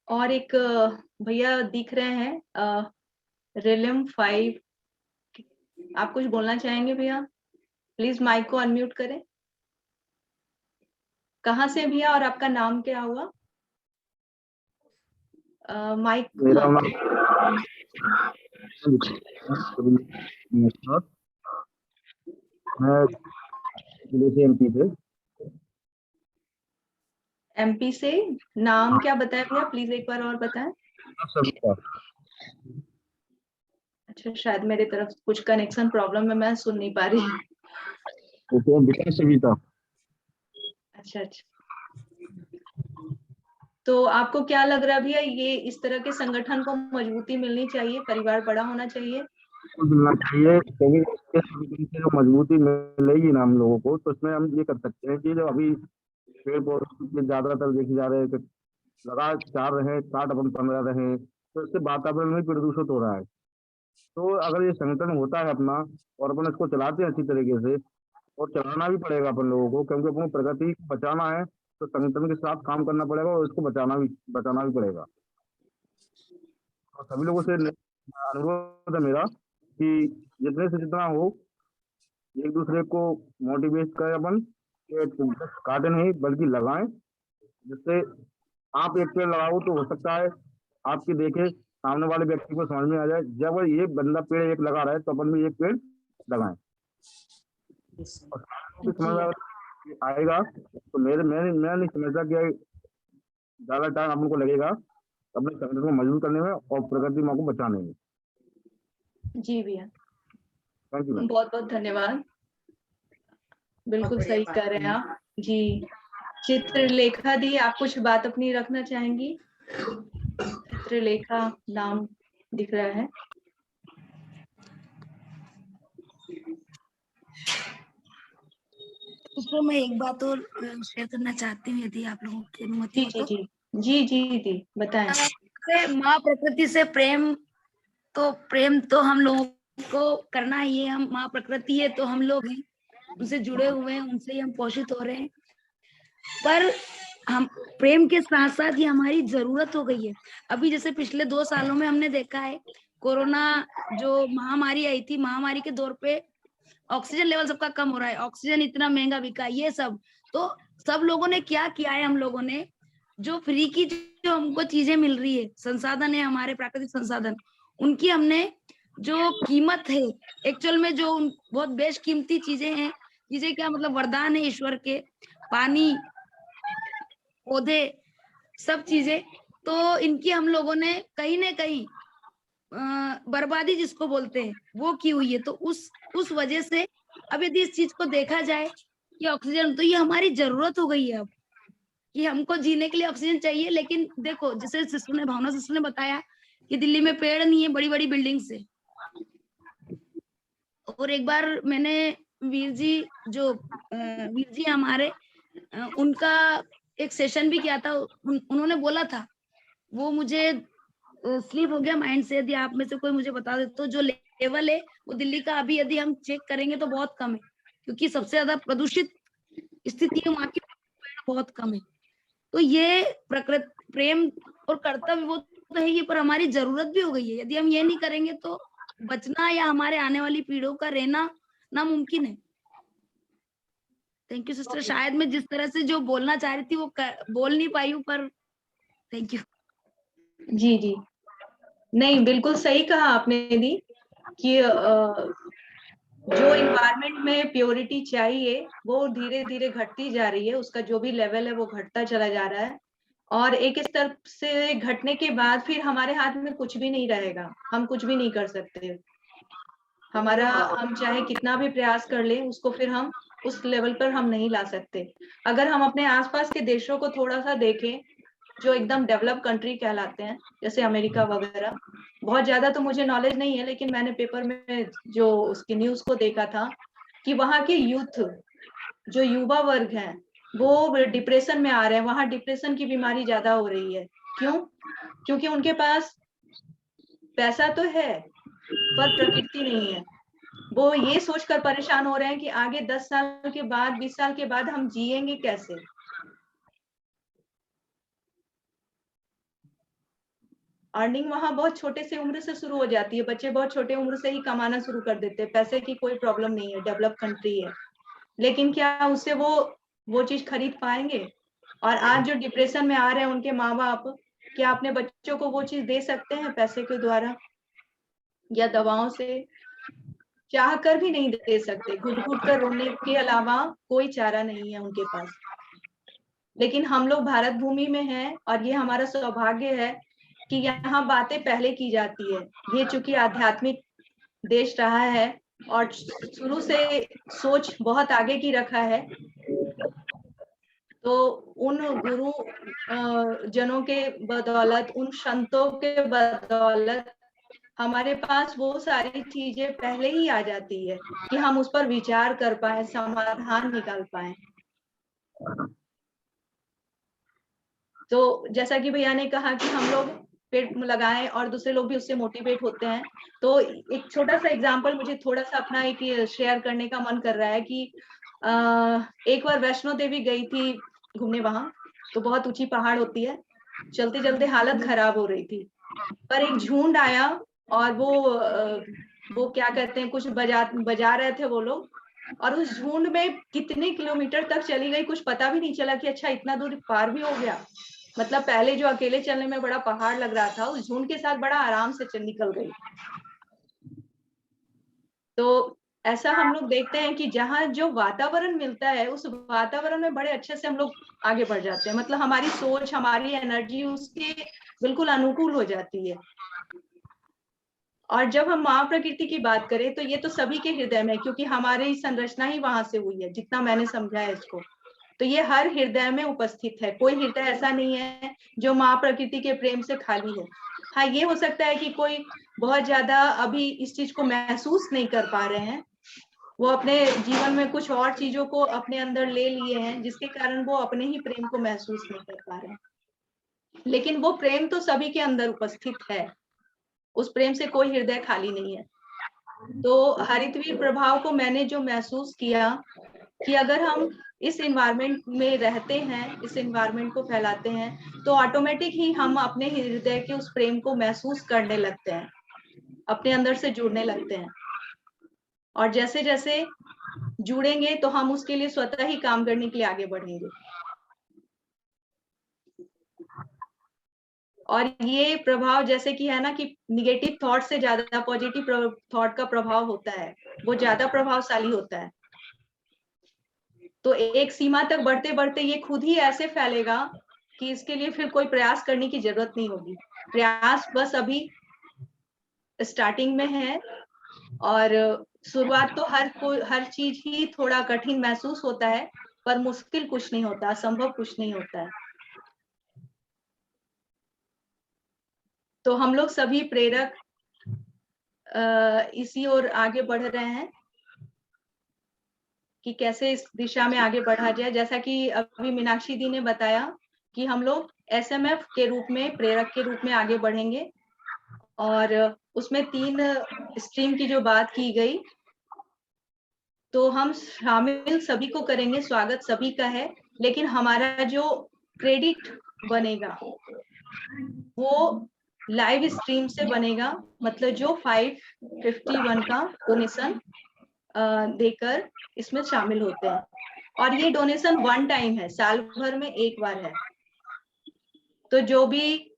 और एक भैया दिख रहे हैं रिलम 5, आप कुछ बोलना चाहेंगे भैया? प्लीज माइक को अनम्यूट करें। कहाँ से भैया और आपका नाम क्या हुआ? माइक। मेरा नाम मैं जिले से एमपी से। एमपी से नाम क्या बताया भैया, प्लीज एक बार और बताएं। सविता। अच्छा, शायद मेरी तरफ कुछ कनेक्शन प्रॉब्लम है, मैं सुन नहीं पा रही। विकास सविता। अच्छा अच्छा, तो आपको क्या लग रहा है भैया, ये इस तरह के संगठन को मजबूती मिलनी चाहिए, परिवार बड़ा होना चाहिए? मिलना चाहिए, क्योंकि इसके संगठन से जो मजबूती मिलेगी ना हम लोगों को, तो इसमें हम ये कर सकते हैं कि जो अभी पेड़ पौधे ज्यादातर देखे जा रहे हैं कि लगा चार रहे, काट अपन 15 रहे, तो इससे वातावरण भी प्रदूषित हो रहा है। तो अगर ये संगठन होता है अपना और अपन इसको चलाते हैं अच्छी तरीके से, और चलाना भी पड़ेगा अपन लोगों को, क्योंकि अपन को प्रगति को बचाना है, तो संगठन के साथ काम करना पड़ेगा और इसको बचाना भी पड़ेगा। और सभी लोगों से अनुरोध है मेरा कि जितने से जितना हो एक दूसरे को मोटिवेट करें अपन, काटे नहीं बल्कि लगाएं, जिससे आप एक पेड़ लगाओ तो हो सकता है आपकी देखे सामने वाले व्यक्ति को समझ में आ जाए, जब ये बंदा पेड़ एक लगा रहा है तो अपन भी एक पेड़ लगाएं। और समझ में आएगा तो मैं नहीं समझता कि ज्यादा टाइम अपन को लगेगा अपने संगठन को मजबूत करने में और प्रकृति माँ को बचाने में। जी भैया, थैंक यू। बहुत बहुत धन्यवाद, बिल्कुल सही कह रहे हैं आप जी। चित्रलेखा दी, आप कुछ बात अपनी रखना चाहेंगी? चित्रलेखा नाम दिख रहा है। उसको मैं एक बात और शेयर करना चाहती हूँ, यदि आप लोगों की अनुमति हो तो। जी बताएं। माँ प्रकृति से प्रेम तो हम लोगों को करना ही है। हम माँ प्रकृति है तो हम लोग हैं, उनसे जुड़े हुए हैं, उनसे ही हम पोषित हो रहे हैं। पर हम प्रेम के साथ साथ ये हमारी जरूरत हो गई है। अभी जैसे पिछले 2 सालों में हमने देखा है, कोरोना जो महामारी आई थी, महामारी के दौर पे ऑक्सीजन लेवल सबका कम हो रहा है, ऑक्सीजन इतना महंगा बिका, ये सब तो सब लोगों ने क्या किया है, हम लोगों ने जो फ्री की जो हमको चीजें मिल रही है, संसाधन है हमारे प्राकृतिक संसाधन, उनकी हमने जो कीमत है एक्चुअल में, जो बहुत बेशकीमती चीजें हैं, चीजें क्या मतलब वरदान है ईश्वर के, पानी, पौधे, सब चीजें, तो इनकी हम लोगों ने कहीं ना कहीं बर्बादी जिसको बोलते हैं वो की हुई है। तो उस वजह से अब यदि इस चीज को देखा जाए कि ऑक्सीजन तो ये हमारी जरूरत हो गई है अब, कि हमको जीने के लिए ऑक्सीजन चाहिए। लेकिन देखो, जैसे भावना सिस्टर ने बताया कि दिल्ली में पेड़ नहीं है, बड़ी बड़ी बिल्डिंग से। और एक बार मैंने वीर जी हमारे, उनका एक सेशन भी किया था। उन्होंने बोला था, वो मुझे स्लीप हो गया माइंड से, यदि आप में से कोई मुझे बता दे तो जो लेवल है वो दिल्ली का अभी यदि हम चेक करेंगे तो बहुत कम है, क्योंकि सबसे ज्यादा प्रदूषित स्थिति है वहाँ की, बहुत कम है। तो ये प्रकृति प्रेम और कर्तव्य वो तो है ये, पर हमारी जरूरत भी हो गई है। यदि हम ये नहीं करेंगे तो बचना या हमारे आने वाली पीढ़ियों का रहना नामुमकिन है। थैंक यू सिस्टर, शायद मैं जिस तरह से जो बोलना चाह रही थी वो बोल नहीं पाई हूँ, पर थैंक यू। जी नहीं, बिल्कुल सही कहा आपने दी कि जो इन्वायरमेंट में प्योरिटी चाहिए वो धीरे धीरे घटती जा रही है, उसका जो भी लेवल है वो घटता चला जा रहा है, और एक स्तर से घटने के बाद फिर हमारे हाथ में कुछ भी नहीं रहेगा, हम कुछ भी नहीं कर सकते। हमारा हम चाहे कितना भी प्रयास कर ले, उसको फिर हम उस लेवल पर हम नहीं ला सकते। अगर हम अपने आसपास के देशों को थोड़ा सा देखें जो एकदम डेवलप कंट्री कहलाते हैं, जैसे अमेरिका वगैरह, बहुत ज्यादा तो मुझे नॉलेज नहीं है, लेकिन मैंने पेपर में जो उसकी न्यूज को देखा था कि वहाँ के यूथ, जो युवा वर्ग है, वो डिप्रेशन में आ रहे हैं, वहाँ डिप्रेशन की बीमारी ज्यादा हो रही है। क्यों? क्योंकि उनके पास पैसा तो है पर प्रकृति नहीं है। वो ये सोचकर परेशान हो रहे हैं कि आगे 10 साल के बाद, 20 साल के बाद हम जिएंगे कैसे। अर्निंग वहाँ बहुत छोटे से उम्र से शुरू हो जाती है, बच्चे बहुत छोटे उम्र से ही कमाना शुरू कर देते हैं, पैसे की कोई प्रॉब्लम नहीं है, डेवलप कंट्री है। लेकिन क्या उससे वो चीज खरीद पाएंगे? और आज जो डिप्रेशन में आ रहे हैं उनके माँ बाप, क्या अपने बच्चों को वो चीज दे सकते हैं पैसे के द्वारा या दवाओं से? चाह कर भी नहीं दे सकते, घुट घुट कर रोने के अलावा कोई चारा नहीं है उनके पास। लेकिन हम लोग भारत भूमि में हैं और ये हमारा सौभाग्य है कि यहाँ बातें पहले की जाती है। ये चूंकि आध्यात्मिक देश रहा है और शुरू से सोच बहुत आगे की रखा है, तो उन गुरु जनों के बदौलत, उन संतों के बदौलत हमारे पास वो सारी चीजें पहले ही आ जाती है कि हम उस पर विचार कर पाए, समाधान निकाल पाए। तो जैसा कि भैया ने कहा कि हम लोग पेड़ लगाएं और दूसरे लोग भी उससे मोटिवेट होते हैं, तो एक छोटा सा एग्जांपल मुझे थोड़ा सा अपना एक शेयर करने का मन कर रहा है कि एक बार वैष्णो देवी गई थी घूमने वहां, तो बहुत ऊंची पहाड़ होती है, चलते चलते हालत खराब हो रही थी, पर एक झुंड आया और वो क्या कहते हैं, कुछ बजा रहे थे वो लोग, और उस झुंड में कितने किलोमीटर तक चली गई कुछ पता भी नहीं चला कि अच्छा इतना दूर पार भी हो गया। मतलब पहले जो अकेले चलने में बड़ा पहाड़ लग रहा था, उस झुंड के साथ बड़ा आराम से निकल गई। तो ऐसा हम लोग देखते हैं कि जहाँ जो वातावरण मिलता है उस वातावरण में बड़े अच्छे से हम लोग आगे बढ़ जाते हैं, मतलब हमारी सोच, हमारी एनर्जी उसके बिल्कुल अनुकूल हो जाती है। और जब हम माँ प्रकृति की बात करें तो ये तो सभी के हृदय में, क्योंकि हमारी संरचना ही वहां से हुई है, जितना मैंने समझा है इसको, तो ये हर हृदय में उपस्थित है। कोई हृदय ऐसा नहीं है जो माँ प्रकृति के प्रेम से खाली हो। हाँ, ये हो सकता है कि कोई बहुत ज्यादा अभी इस चीज को महसूस नहीं कर पा रहे हैं, वो अपने जीवन में कुछ और चीजों को अपने अंदर ले लिए हैं, जिसके कारण वो अपने ही प्रेम को महसूस नहीं कर पा रहे हैं। लेकिन वो प्रेम तो सभी के अंदर उपस्थित है, उस प्रेम से कोई हृदय खाली नहीं है। तो हरितवीर प्रभाव को मैंने जो महसूस किया कि अगर हम इस एनवायरनमेंट में रहते हैं, इस एनवायरनमेंट को फैलाते हैं, तो ऑटोमेटिक ही हम अपने हृदय के उस प्रेम को महसूस करने लगते हैं, अपने अंदर से जुड़ने लगते हैं। और जैसे जैसे जुड़ेंगे तो हम उसके लिए स्वतः ही काम करने के लिए आगे बढ़ेंगे। और ये प्रभाव जैसे कि है ना कि निगेटिव थॉट से ज्यादा पॉजिटिव थॉट का प्रभाव होता है, वो ज्यादा प्रभावशाली होता है। तो एक सीमा तक बढ़ते बढ़ते ये खुद ही ऐसे फैलेगा कि इसके लिए फिर कोई प्रयास करने की जरूरत नहीं होगी। प्रयास बस अभी स्टार्टिंग में है, और शुरुआत तो हर चीज ही थोड़ा कठिन महसूस होता है, पर मुश्किल कुछ नहीं होता, असंभव कुछ नहीं होता है। तो हम लोग सभी प्रेरक इसी ओर आगे बढ़ रहे हैं कि कैसे इस दिशा में आगे बढ़ा जाए। जैसा कि अभी मीनाक्षी दी ने बताया कि हम लोग एसएमएफ के रूप में, प्रेरक के रूप में आगे बढ़ेंगे, और उसमें 3 स्ट्रीम की जो बात की गई, तो हम शामिल सभी को करेंगे, स्वागत सभी का है, लेकिन हमारा जो क्रेडिट बनेगा वो लाइव स्ट्रीम से बनेगा, मतलब जो 551 का डोनेशन देकर इसमें शामिल होते हैं। और ये डोनेशन 1 टाइम है, साल भर में एक बार है। तो जो भी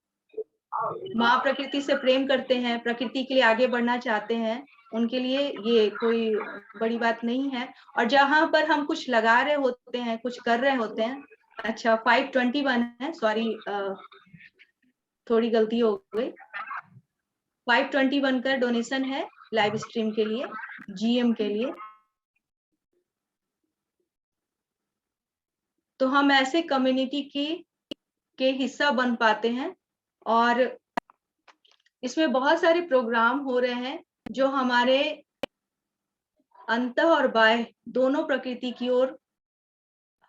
माँ प्रकृति से प्रेम करते हैं, प्रकृति के लिए आगे बढ़ना चाहते हैं, उनके लिए ये कोई बड़ी बात नहीं है। और जहां पर हम कुछ लगा रहे होते हैं, कुछ कर रहे होते हैं, अच्छा 521 है, सॉरी थोड़ी गलती हो गई, 521 का डोनेशन है लाइव स्ट्रीम के लिए, जीएम के लिए। तो हम ऐसे कम्युनिटी के हिस्सा बन पाते हैं और इसमें बहुत सारे प्रोग्राम हो रहे हैं जो हमारे अंतः और बाह्य दोनों प्रकृति की ओर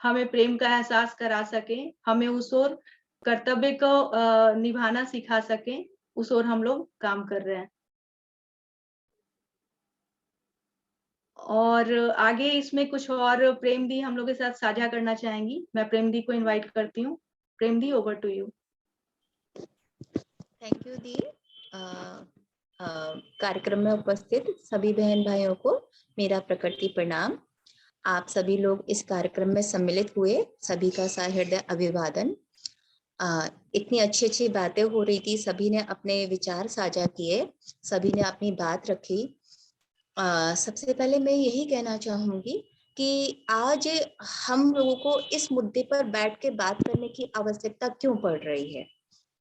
हमें प्रेम का एहसास करा सके, हमें उस ओर कर्तव्य को निभाना सिखा सके, उस ओर हम लोग काम कर रहे हैं। और आगे इसमें कुछ और प्रेम दी हम लोग के साथ साझा करना चाहेंगी। मैं प्रेम दी को इनवाइट करती हूँ। Prem di, over to you. Thank you di. कार्यक्रम में उपस्थित सभी बहन भाइयों को मेरा प्रकृति प्रणाम। आप सभी लोग इस कार्यक्रम में सम्मिलित हुए, सभी का सहृदय अभिवादन। इतनी अच्छी अच्छी बातें हो रही थी, सभी ने अपने विचार साझा किए, सभी ने अपनी बात रखी। सबसे पहले मैं यही कहना चाहूंगी कि आज हम लोगों को इस मुद्दे पर बैठ के बात करने की आवश्यकता क्यों पड़ रही है।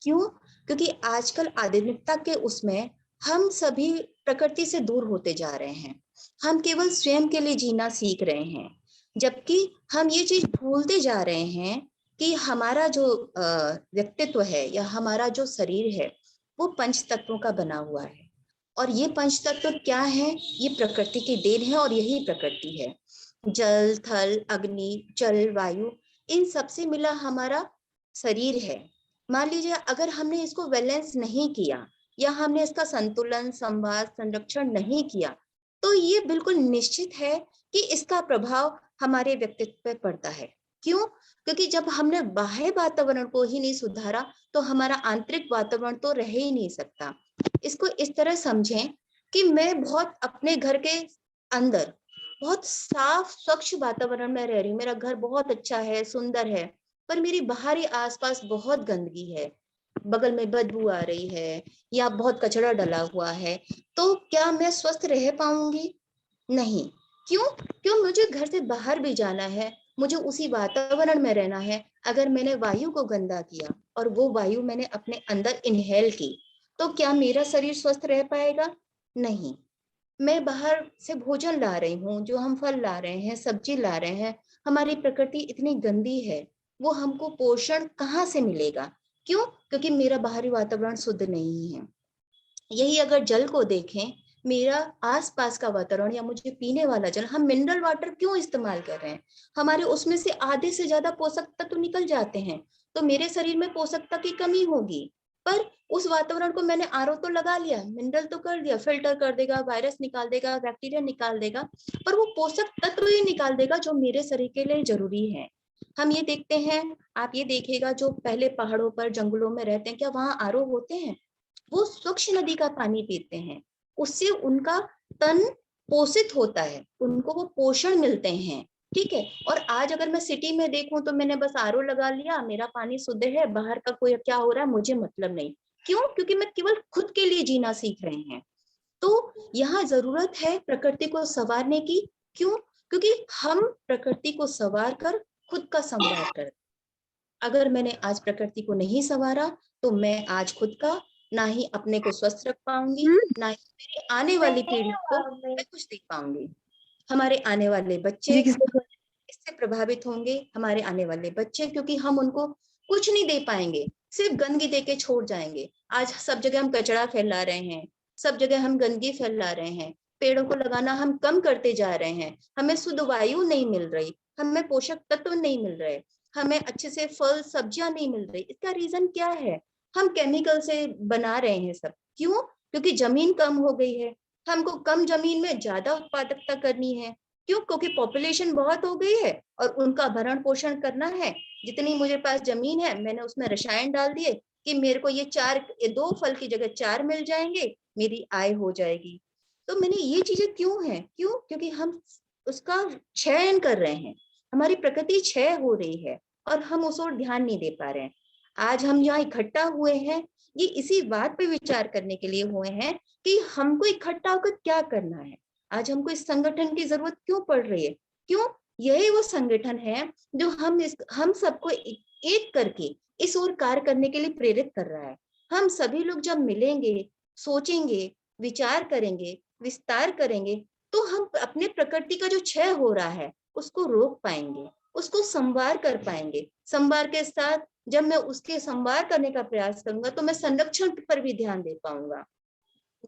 क्यों? क्योंकि आजकल आधुनिकता के उसमें हम सभी प्रकृति से दूर होते जा रहे हैं। हम केवल स्वयं के लिए जीना सीख रहे हैं, जबकि हम ये चीज भूलते जा रहे हैं कि हमारा जो व्यक्तित्व है या हमारा जो शरीर है वो पंच तत्वों का बना हुआ है। और ये पंच तत्व क्या है? ये प्रकृति की देन है और यही प्रकृति है। जल, थल, अग्नि, जल, वायु, इन सबसे मिला हमारा शरीर है। मान लीजिए अगर हमने इसको बैलेंस नहीं किया या हमने इसका संतुलन, संवाद, संरक्षण नहीं किया, तो ये बिल्कुल निश्चित है कि इसका प्रभाव हमारे व्यक्तित्व पर पड़ता है। क्यों? क्योंकि जब हमने बाह्य वातावरण को ही नहीं सुधारा तो हमारा आंतरिक वातावरण तो रह ही नहीं सकता। इसको इस तरह समझें कि मैं बहुत अपने घर के अंदर बहुत साफ स्वच्छ वातावरण में रह रही हूँ, मेरा घर बहुत अच्छा है, सुंदर है, पर मेरी बाहरी आसपास बहुत गंदगी है, बगल में बदबू आ रही है या बहुत कचरा डला हुआ है, तो क्या मैं स्वस्थ रह पाऊंगी? नहीं। क्यों? मुझे घर से बाहर भी जाना है, मुझे उसी वातावरण में रहना है। अगर मैंने वायु को गंदा किया और वो वायु मैंने अपने अंदर इनहेल की, तो क्या मेरा शरीर स्वस्थ रह पाएगा? नहीं। मैं बाहर से भोजन ला रही हूँ, जो हम फल ला रहे हैं, सब्जी ला रहे हैं, हमारी प्रकृति इतनी गंदी है, वो हमको पोषण कहाँ से मिलेगा? क्यों? क्योंकि मेरा बाहरी वातावरण शुद्ध नहीं है। यही अगर जल को देखें, मेरा आसपास का वातावरण या मुझे पीने वाला जल, हम मिनरल वाटर क्यों इस्तेमाल कर रहे हैं? हमारे उसमें से आधे से ज्यादा पोषक तत्व निकल जाते हैं, तो मेरे शरीर में पोषकता की कमी होगी। पर उस वातावरण को मैंने आरओ तो लगा लिया, मिनरल तो कर दिया, फिल्टर कर देगा, वायरस निकाल देगा, बैक्टीरिया निकाल देगा, पर वो पोषक तत्व ही निकाल देगा जो मेरे शरीर के लिए जरूरी है। हम ये देखते हैं, आप ये देखिएगा, जो पहले पहाड़ों पर जंगलों में रहते हैं, क्या वहां आरओ होते हैं? वो स्वच्छ नदी का पानी पीते हैं, उससे उनका तन पोषित होता है, उनको वो पोषण मिलते हैं। ठीक है। और आज अगर मैं सिटी में देखूं तो मैंने बस आरओ लगा लिया, मेरा पानी शुद्ध है, बाहर का कोई क्या हो रहा है मुझे मतलब नहीं। क्यों? क्योंकि मैं केवल खुद के लिए जीना सीख रहे हैं। तो यहाँ जरूरत है प्रकृति को संवारने की। क्यों? क्योंकि हम प्रकृति को संवार कर खुद का संवार कर, अगर मैंने आज प्रकृति को नहीं संवारा तो मैं आज खुद का ना ही अपने को स्वस्थ रख पाऊंगी, ना ही मेरी आने वाली पीढ़ी को मैं कुछ दे पाऊंगी। हमारे आने वाले बच्चे इससे प्रभावित होंगे, हमारे आने वाले बच्चे, क्योंकि हम उनको कुछ नहीं दे पाएंगे, सिर्फ गंदगी दे के छोड़ जाएंगे। आज सब जगह हम कचरा फैला रहे हैं, सब जगह हम गंदगी फैला रहे हैं, पेड़ों को लगाना हम कम करते जा रहे हैं, हमें शुद्ध वायु नहीं मिल रही, हमें पोषक तत्व नहीं मिल रहे, हमें अच्छे से फल सब्जियां नहीं मिल रही। इसका रीजन क्या है? हम केमिकल से बना रहे हैं सब। क्यों? क्योंकि जमीन कम हो गई है, हमको कम जमीन में ज्यादा उत्पादकता करनी है। क्यों? क्योंकि पॉपुलेशन बहुत हो गई है और उनका भरण पोषण करना है। जितनी मुझे पास जमीन है मैंने उसमें रसायन डाल दिए कि मेरे को ये 2 फल की जगह 4 मिल जाएंगे, मेरी आय हो जाएगी। तो मैंने ये चीजें क्यों है? क्यों? क्योंकि हम उसका क्षय कर रहे हैं, हमारी प्रकृति क्षय हो रही है और हम उस ओर ध्यान नहीं दे पा रहे हैं। आज हम यहाँ इकट्ठा हुए हैं, ये इसी बात पे विचार करने के लिए हुए हैं कि हमको इकट्ठा होकर क्या करना है, आज हमको इस संगठन की जरूरत क्यों पड़ रही है, क्यों, यही वो संगठन है जो हम सबको एक करके इस ओर कार्य करने के लिए प्रेरित कर रहा है। हम सभी लोग जब मिलेंगे, सोचेंगे, विचार करेंगे, विस्तार करेंगे, तो हम अपने प्रकृति का जो क्षय हो रहा है उसको रोक पाएंगे, उसको संवार कर पाएंगे। संवार के साथ जब मैं उसके संवार करने का प्रयास करूंगा तो मैं संरक्षण पर भी ध्यान दे पाऊंगा।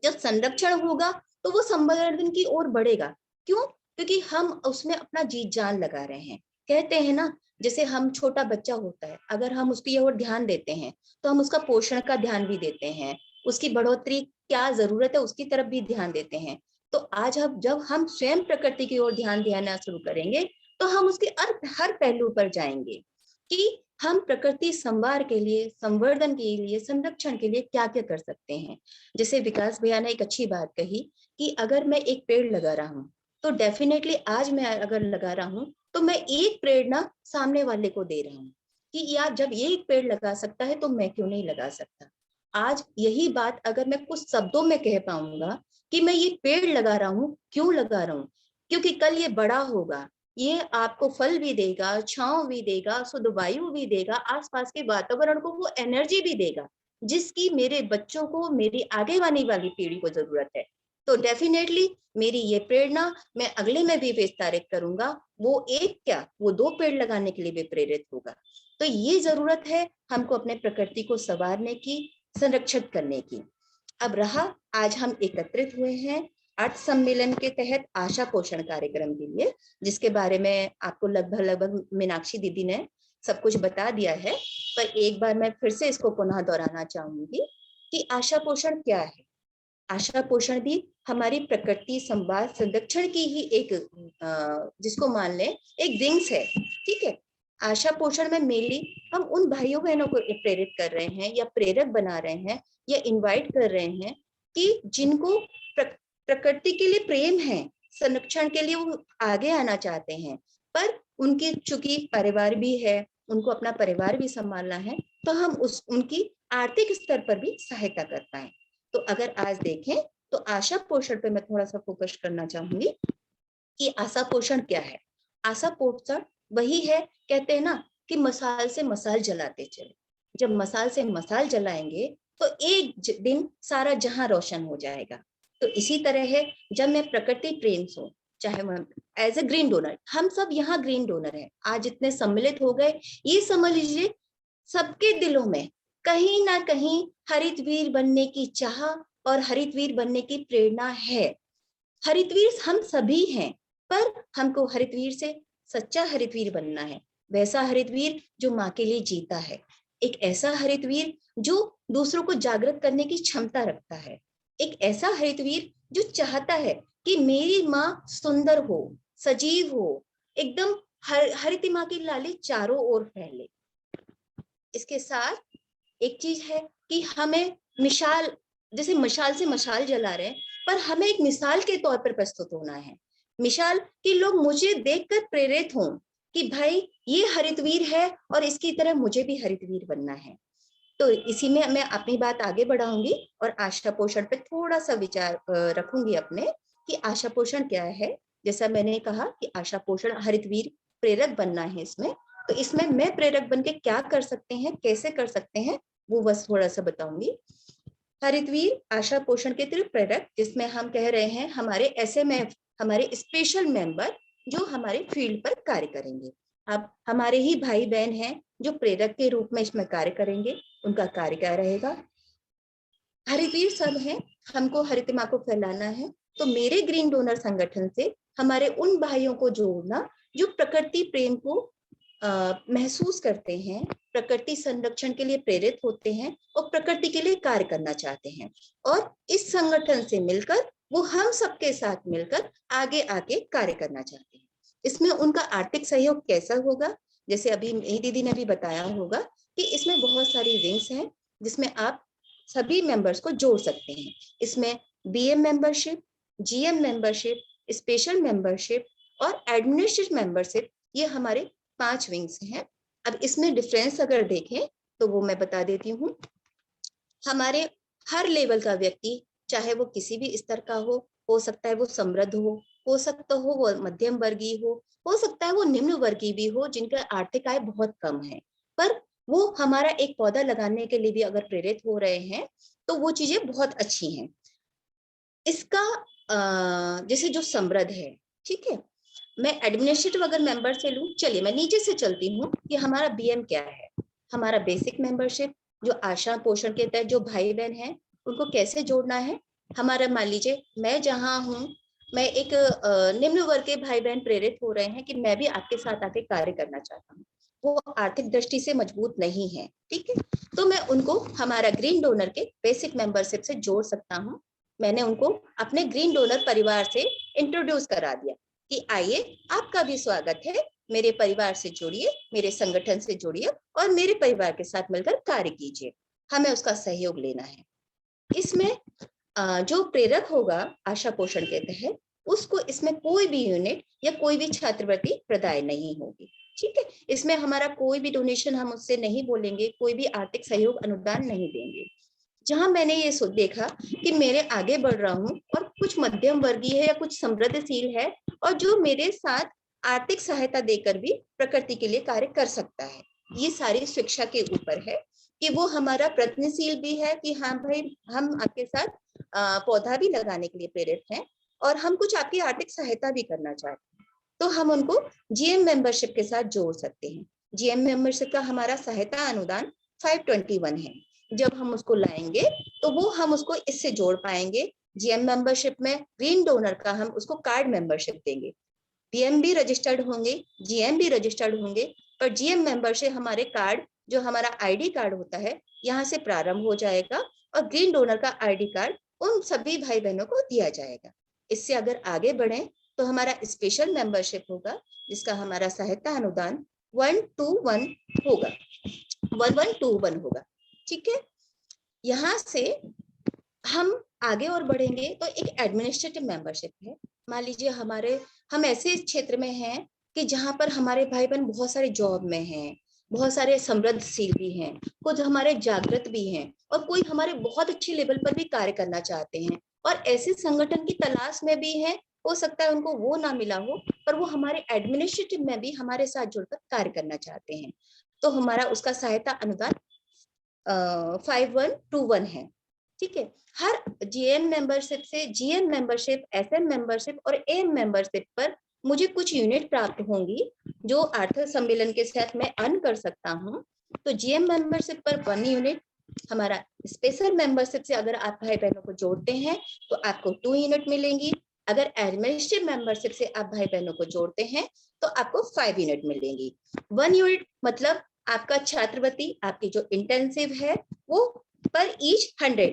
जब संरक्षण होगा तो वो संवर्धन की ओर बढ़ेगा। क्यों? क्योंकि हम उसमें अपना जी जान लगा रहे हैं। कहते हैं ना, जैसे हम छोटा बच्चा होता है, अगर हम उसकी ओर ध्यान देते हैं तो हम उसका पोषण का ध्यान भी देते हैं, उसकी बढ़ोतरी क्या जरूरत है उसकी तरफ भी ध्यान देते हैं। तो आज जब हम स्वयं प्रकृति की ओर ध्यान देना शुरू करेंगे तो हम उसके हर पहलू पर जाएंगे कि हम प्रकृति संवार के लिए, संवर्धन के लिए, संरक्षण के लिए क्या क्या कर सकते हैं। जैसे विकास भैया ने एक अच्छी बात कही कि अगर मैं एक पेड़ लगा रहा हूँ तो डेफिनेटली आज मैं अगर लगा रहा हूँ तो मैं एक प्रेरणा सामने वाले को दे रहा हूँ कि यार जब ये एक पेड़ लगा सकता है तो मैं क्यों नहीं लगा सकता। आज यही बात अगर मैं कुछ शब्दों में कह पाऊंगा कि मैं ये पेड़ लगा रहा हूँ, क्यों लगा रहा हूँ, क्योंकि कल ये बड़ा होगा, ये आपको फल भी देगा, छांव भी देगा, शुद्ध वायु भी देगा, आसपास के वातावरण को वो एनर्जी भी देगा जिसकी मेरे बच्चों को, मेरी आगे आने वाली पीढ़ी को जरूरत है। तो डेफिनेटली मेरी ये प्रेरणा मैं अगले में भी विस्तारित करूंगा, वो एक क्या, वो 2 पेड़ लगाने के लिए भी प्रेरित होगा। तो ये जरूरत है हमको अपने प्रकृति को संवारने की, संरक्षित करने की। अब रहा, आज हम एकत्रित हुए हैं अर्थ सम्मेलन के तहत आशा पोषण कार्यक्रम के लिए, जिसके बारे में आपको लगभग मीनाक्षी दीदी ने सब कुछ बता दिया है, पर एक बार मैं फिर से इसको पुनः दोहराना चाहूंगी कि आशा पोषण क्या है। आशा पोषण भी हमारी प्रकृति संवाद संरक्षण की ही एक जिसको मान लें एक विंग्स है, ठीक है। आशा पोषण में मेनली हम उन भाइयों बहनों को प्रेरित कर रहे हैं या प्रेरक बना रहे हैं या इनवाइट कर रहे हैं कि जिनको प्रकृति के लिए प्रेम है, संरक्षण के लिए वो आगे आना चाहते हैं, पर उनकी चूंकि परिवार भी है, उनको अपना परिवार भी संभालना है, तो हम उनकी आर्थिक स्तर पर भी सहायता कर पाए। तो अगर आज देखें तो आशा पोषण पे मैं थोड़ा सा फोकस करना चाहूंगी कि आशा पोषण क्या है। आशा पोषण वही है, कहते हैं ना कि मसाल से मसाल जलाते चले, जब मसाल से मसाल जलाएंगे तो एक दिन सारा जहां रोशन हो जाएगा। तो इसी तरह है, जब मैं प्रकृति प्रेम से, चाहे मैं एज ए ग्रीन डोनर, हम सब यहाँ ग्रीन डोनर हैं, आज इतने सम्मिलित हो गए, ये समझ लीजिए सबके दिलों में कहीं ना कहीं हरितवीर बनने की चाह और हरितवीर बनने की प्रेरणा है। हरितवीर हम सभी हैं, पर हमको हरितवीर से सच्चा हरितवीर बनना है, वैसा हरितवीर जो माँ के लिए जीता है, एक ऐसा हरितवीर जो दूसरों को जागृत करने की क्षमता रखता है, एक ऐसा हरितवीर जो चाहता है कि मेरी माँ सुंदर हो, सजीव हो, एकदम हरित माँ की लाली चारों ओर फैले। इसके साथ एक चीज है कि हमें मिसाल, जैसे मशाल से मशाल जला रहे हैं, पर हमें एक मिसाल के तौर पर प्रस्तुत होना है, मिसाल कि लोग मुझे देखकर प्रेरित हों कि भाई ये हरितवीर है और इसकी तरह मुझे भी हरितवीर बनना है। तो इसी में मैं अपनी बात आगे बढ़ाऊंगी और आशा पोषण पे थोड़ा सा विचार रखूंगी अपने कि आशा पोषण क्या है। जैसा मैंने कहा कि आशा पोषण हरितवीर प्रेरक बनना है इसमें, तो इसमें मैं प्रेरक बन के क्या कर सकते हैं, कैसे कर सकते हैं, वो बस थोड़ा सा बताऊंगी। हरितवीर आशा पोषण के थ्रू प्रेरक, जिसमें हम कह रहे हैं हमारे SMF, हमारे स्पेशल मेंबर जो हमारे फील्ड पर कार्य करेंगे। अब हमारे ही भाई बहन हैं जो प्रेरक के रूप में इसमें कार्य करेंगे, उनका कार्य क्या रहेगा। हरितवीर सब है, हमको हरितिमा को फैलाना है, तो मेरे ग्रीन डोनर संगठन से हमारे उन भाइयों को जोड़ना जो प्रकृति प्रेम को महसूस करते हैं, प्रकृति संरक्षण के लिए प्रेरित होते हैं और प्रकृति के लिए कार्य करना चाहते हैं, और इस संगठन से मिलकर वो हम सबके साथ मिलकर आगे आके कार्य करना चाहते हैं। इसमें उनका आर्थिक सहयोग कैसा होगा, जैसे अभी मेरी दीदी ने भी बताया होगा कि इसमें बहुत सारी विंग्स हैं जिसमें आप सभी मेंबर्स को जोड़ सकते हैं। इसमें BM membership, GM membership, special membership और एडमिनिस्ट्रेटिव मेंबरशिप, ये हमारे 5 विंग्स हैं। अब इसमें डिफरेंस अगर देखें तो वो मैं बता देती हूँ। हमारे हर लेवल का व्यक्ति, चाहे वो किसी भी स्तर का हो सकता है वो समृद्ध हो सकता हो वो मध्यम वर्गीय हो सकता है वो निम्न वर्गीय भी हो, जिनका आर्थिक आय बहुत कम है, पर वो हमारा एक पौधा लगाने के लिए भी अगर प्रेरित हो रहे हैं तो वो चीजें बहुत अच्छी हैं। इसका जैसे जो समृद्ध है, ठीक है, मैं एडमिनिस्ट्रेटिव अगर मेंबर से लूं, चलिए मैं नीचे से चलती हूँ कि हमारा बीएम क्या है। हमारा बेसिक मेंबरशिप, जो आशा पोषण के तहत जो भाई बहन हैं उनको कैसे जोड़ना है। हमारा मान लीजिए मैं जहाँ हूँ, मैं एक निम्न वर्ग के भाई बहन प्रेरित हो रहे हैं कि मैं भी आपके साथ आके कार्य करना चाहता हूँ, वो आर्थिक दृष्टि से मजबूत नहीं है, ठीक है, तो मैं उनको हमारा ग्रीन डोनर के बेसिक मेंबरशिप से जोड़ सकता हूँ। मैंने उनको अपने ग्रीन डोनर परिवार से इंट्रोड्यूस करा दिया कि आइए आपका भी स्वागत है, मेरे परिवार से जुड़िए, मेरे संगठन से जुड़िए और मेरे परिवार के साथ मिलकर कार्य कीजिए, हमें उसका सहयोग लेना है। इसमें जो प्रेरक होगा आशा पोषण के तहत, उसको इसमें कोई भी यूनिट या कोई भी छात्रवृत्ति प्रदाय नहीं होगी, ठीक है। इसमें हमारा कोई भी डोनेशन हम उससे नहीं बोलेंगे, कोई भी आर्थिक सहयोग अनुदान नहीं देंगे। जहां मैंने ये देखा कि मेरे आगे बढ़ रहा हूँ और कुछ मध्यम वर्गीय है या कुछ समृद्धशील है और जो मेरे साथ आर्थिक सहायता देकर भी प्रकृति के लिए कार्य कर सकता है, ये सारी शिक्षा के ऊपर है कि वो हमारा प्रयत्नशील भी है कि हाँ भाई हम आपके साथ पौधा भी लगाने के लिए प्रेरित हैं और हम कुछ आपकी आर्थिक सहायता भी करना चाहते हैं, तो हम उनको जीएम मेंबरशिप के साथ जोड़ सकते हैं। जीएम मेंबरशिप का हमारा सहायता अनुदान 521 है। जब हम उसको लाएंगे तो वो हम उसको इससे जोड़ पाएंगे। जीएम मेंबरशिप में ग्रीन डोनर का हम उसको कार्ड मेंबरशिप देंगे। पीएम भी रजिस्टर्ड होंगे, जीएम भी रजिस्टर्ड होंगे, पर जीएम मेंबरशिप हमारे कार्ड, जो हमारा आईडी कार्ड होता है, यहाँ से प्रारंभ हो जाएगा और ग्रीन डोनर का आईडी कार्ड उन सभी भाई बहनों को दिया जाएगा। इससे अगर आगे बढ़े तो हमारा स्पेशल मेंबरशिप होगा, जिसका हमारा सहायता अनुदान 121 होगा, 1121 होगा, ठीक है। यहाँ से हम आगे और बढ़ेंगे तो एक एडमिनिस्ट्रेटिव मेंबरशिप है। मान लीजिए हम ऐसे क्षेत्र में हैं कि जहां पर हमारे भाई बहन बहुत सारे जॉब में हैं, बहुत सारे समृद्धशील भी हैं, कुछ हमारे जागृत भी हैं और कोई हमारे बहुत अच्छे लेवल पर भी कार्य करना चाहते हैं और ऐसे संगठन की तलाश में भी है। हो सकता है उनको वो ना मिला हो, पर वो हमारे एडमिनिस्ट्रेटिव में भी हमारे साथ जुड़कर कार्य करना चाहते हैं, तो हमारा उसका सहायता अनुदान 5121 है, ठीक है। हर जीएम मेंबरशिप से जीएम मेंबरशिप, एसएम मेंबरशिप और एम मेंबरशिप पर मुझे कुछ यूनिट प्राप्त होंगी जो आर्थिक सम्मेलन के साथ मैं अर्न कर सकता हूँ। तो जीएम मेंबरशिप पर 1 यूनिट, हमारा स्पेशल मेंबरशिप से अगर आप भाई बहनों को जोड़ते हैं तो आपको 2 यूनिट मिलेंगी। अगर एडमिनिस्ट्रेटिव मेंबरशिप से आप भाई बहनों को जोड़ते हैं तो आपको 5 यूनिट मिलेंगी। 1 यूनिट मतलब आपका छात्रवृत्ति, आपकी जो इंटेंसिव है वो पर ईच 100,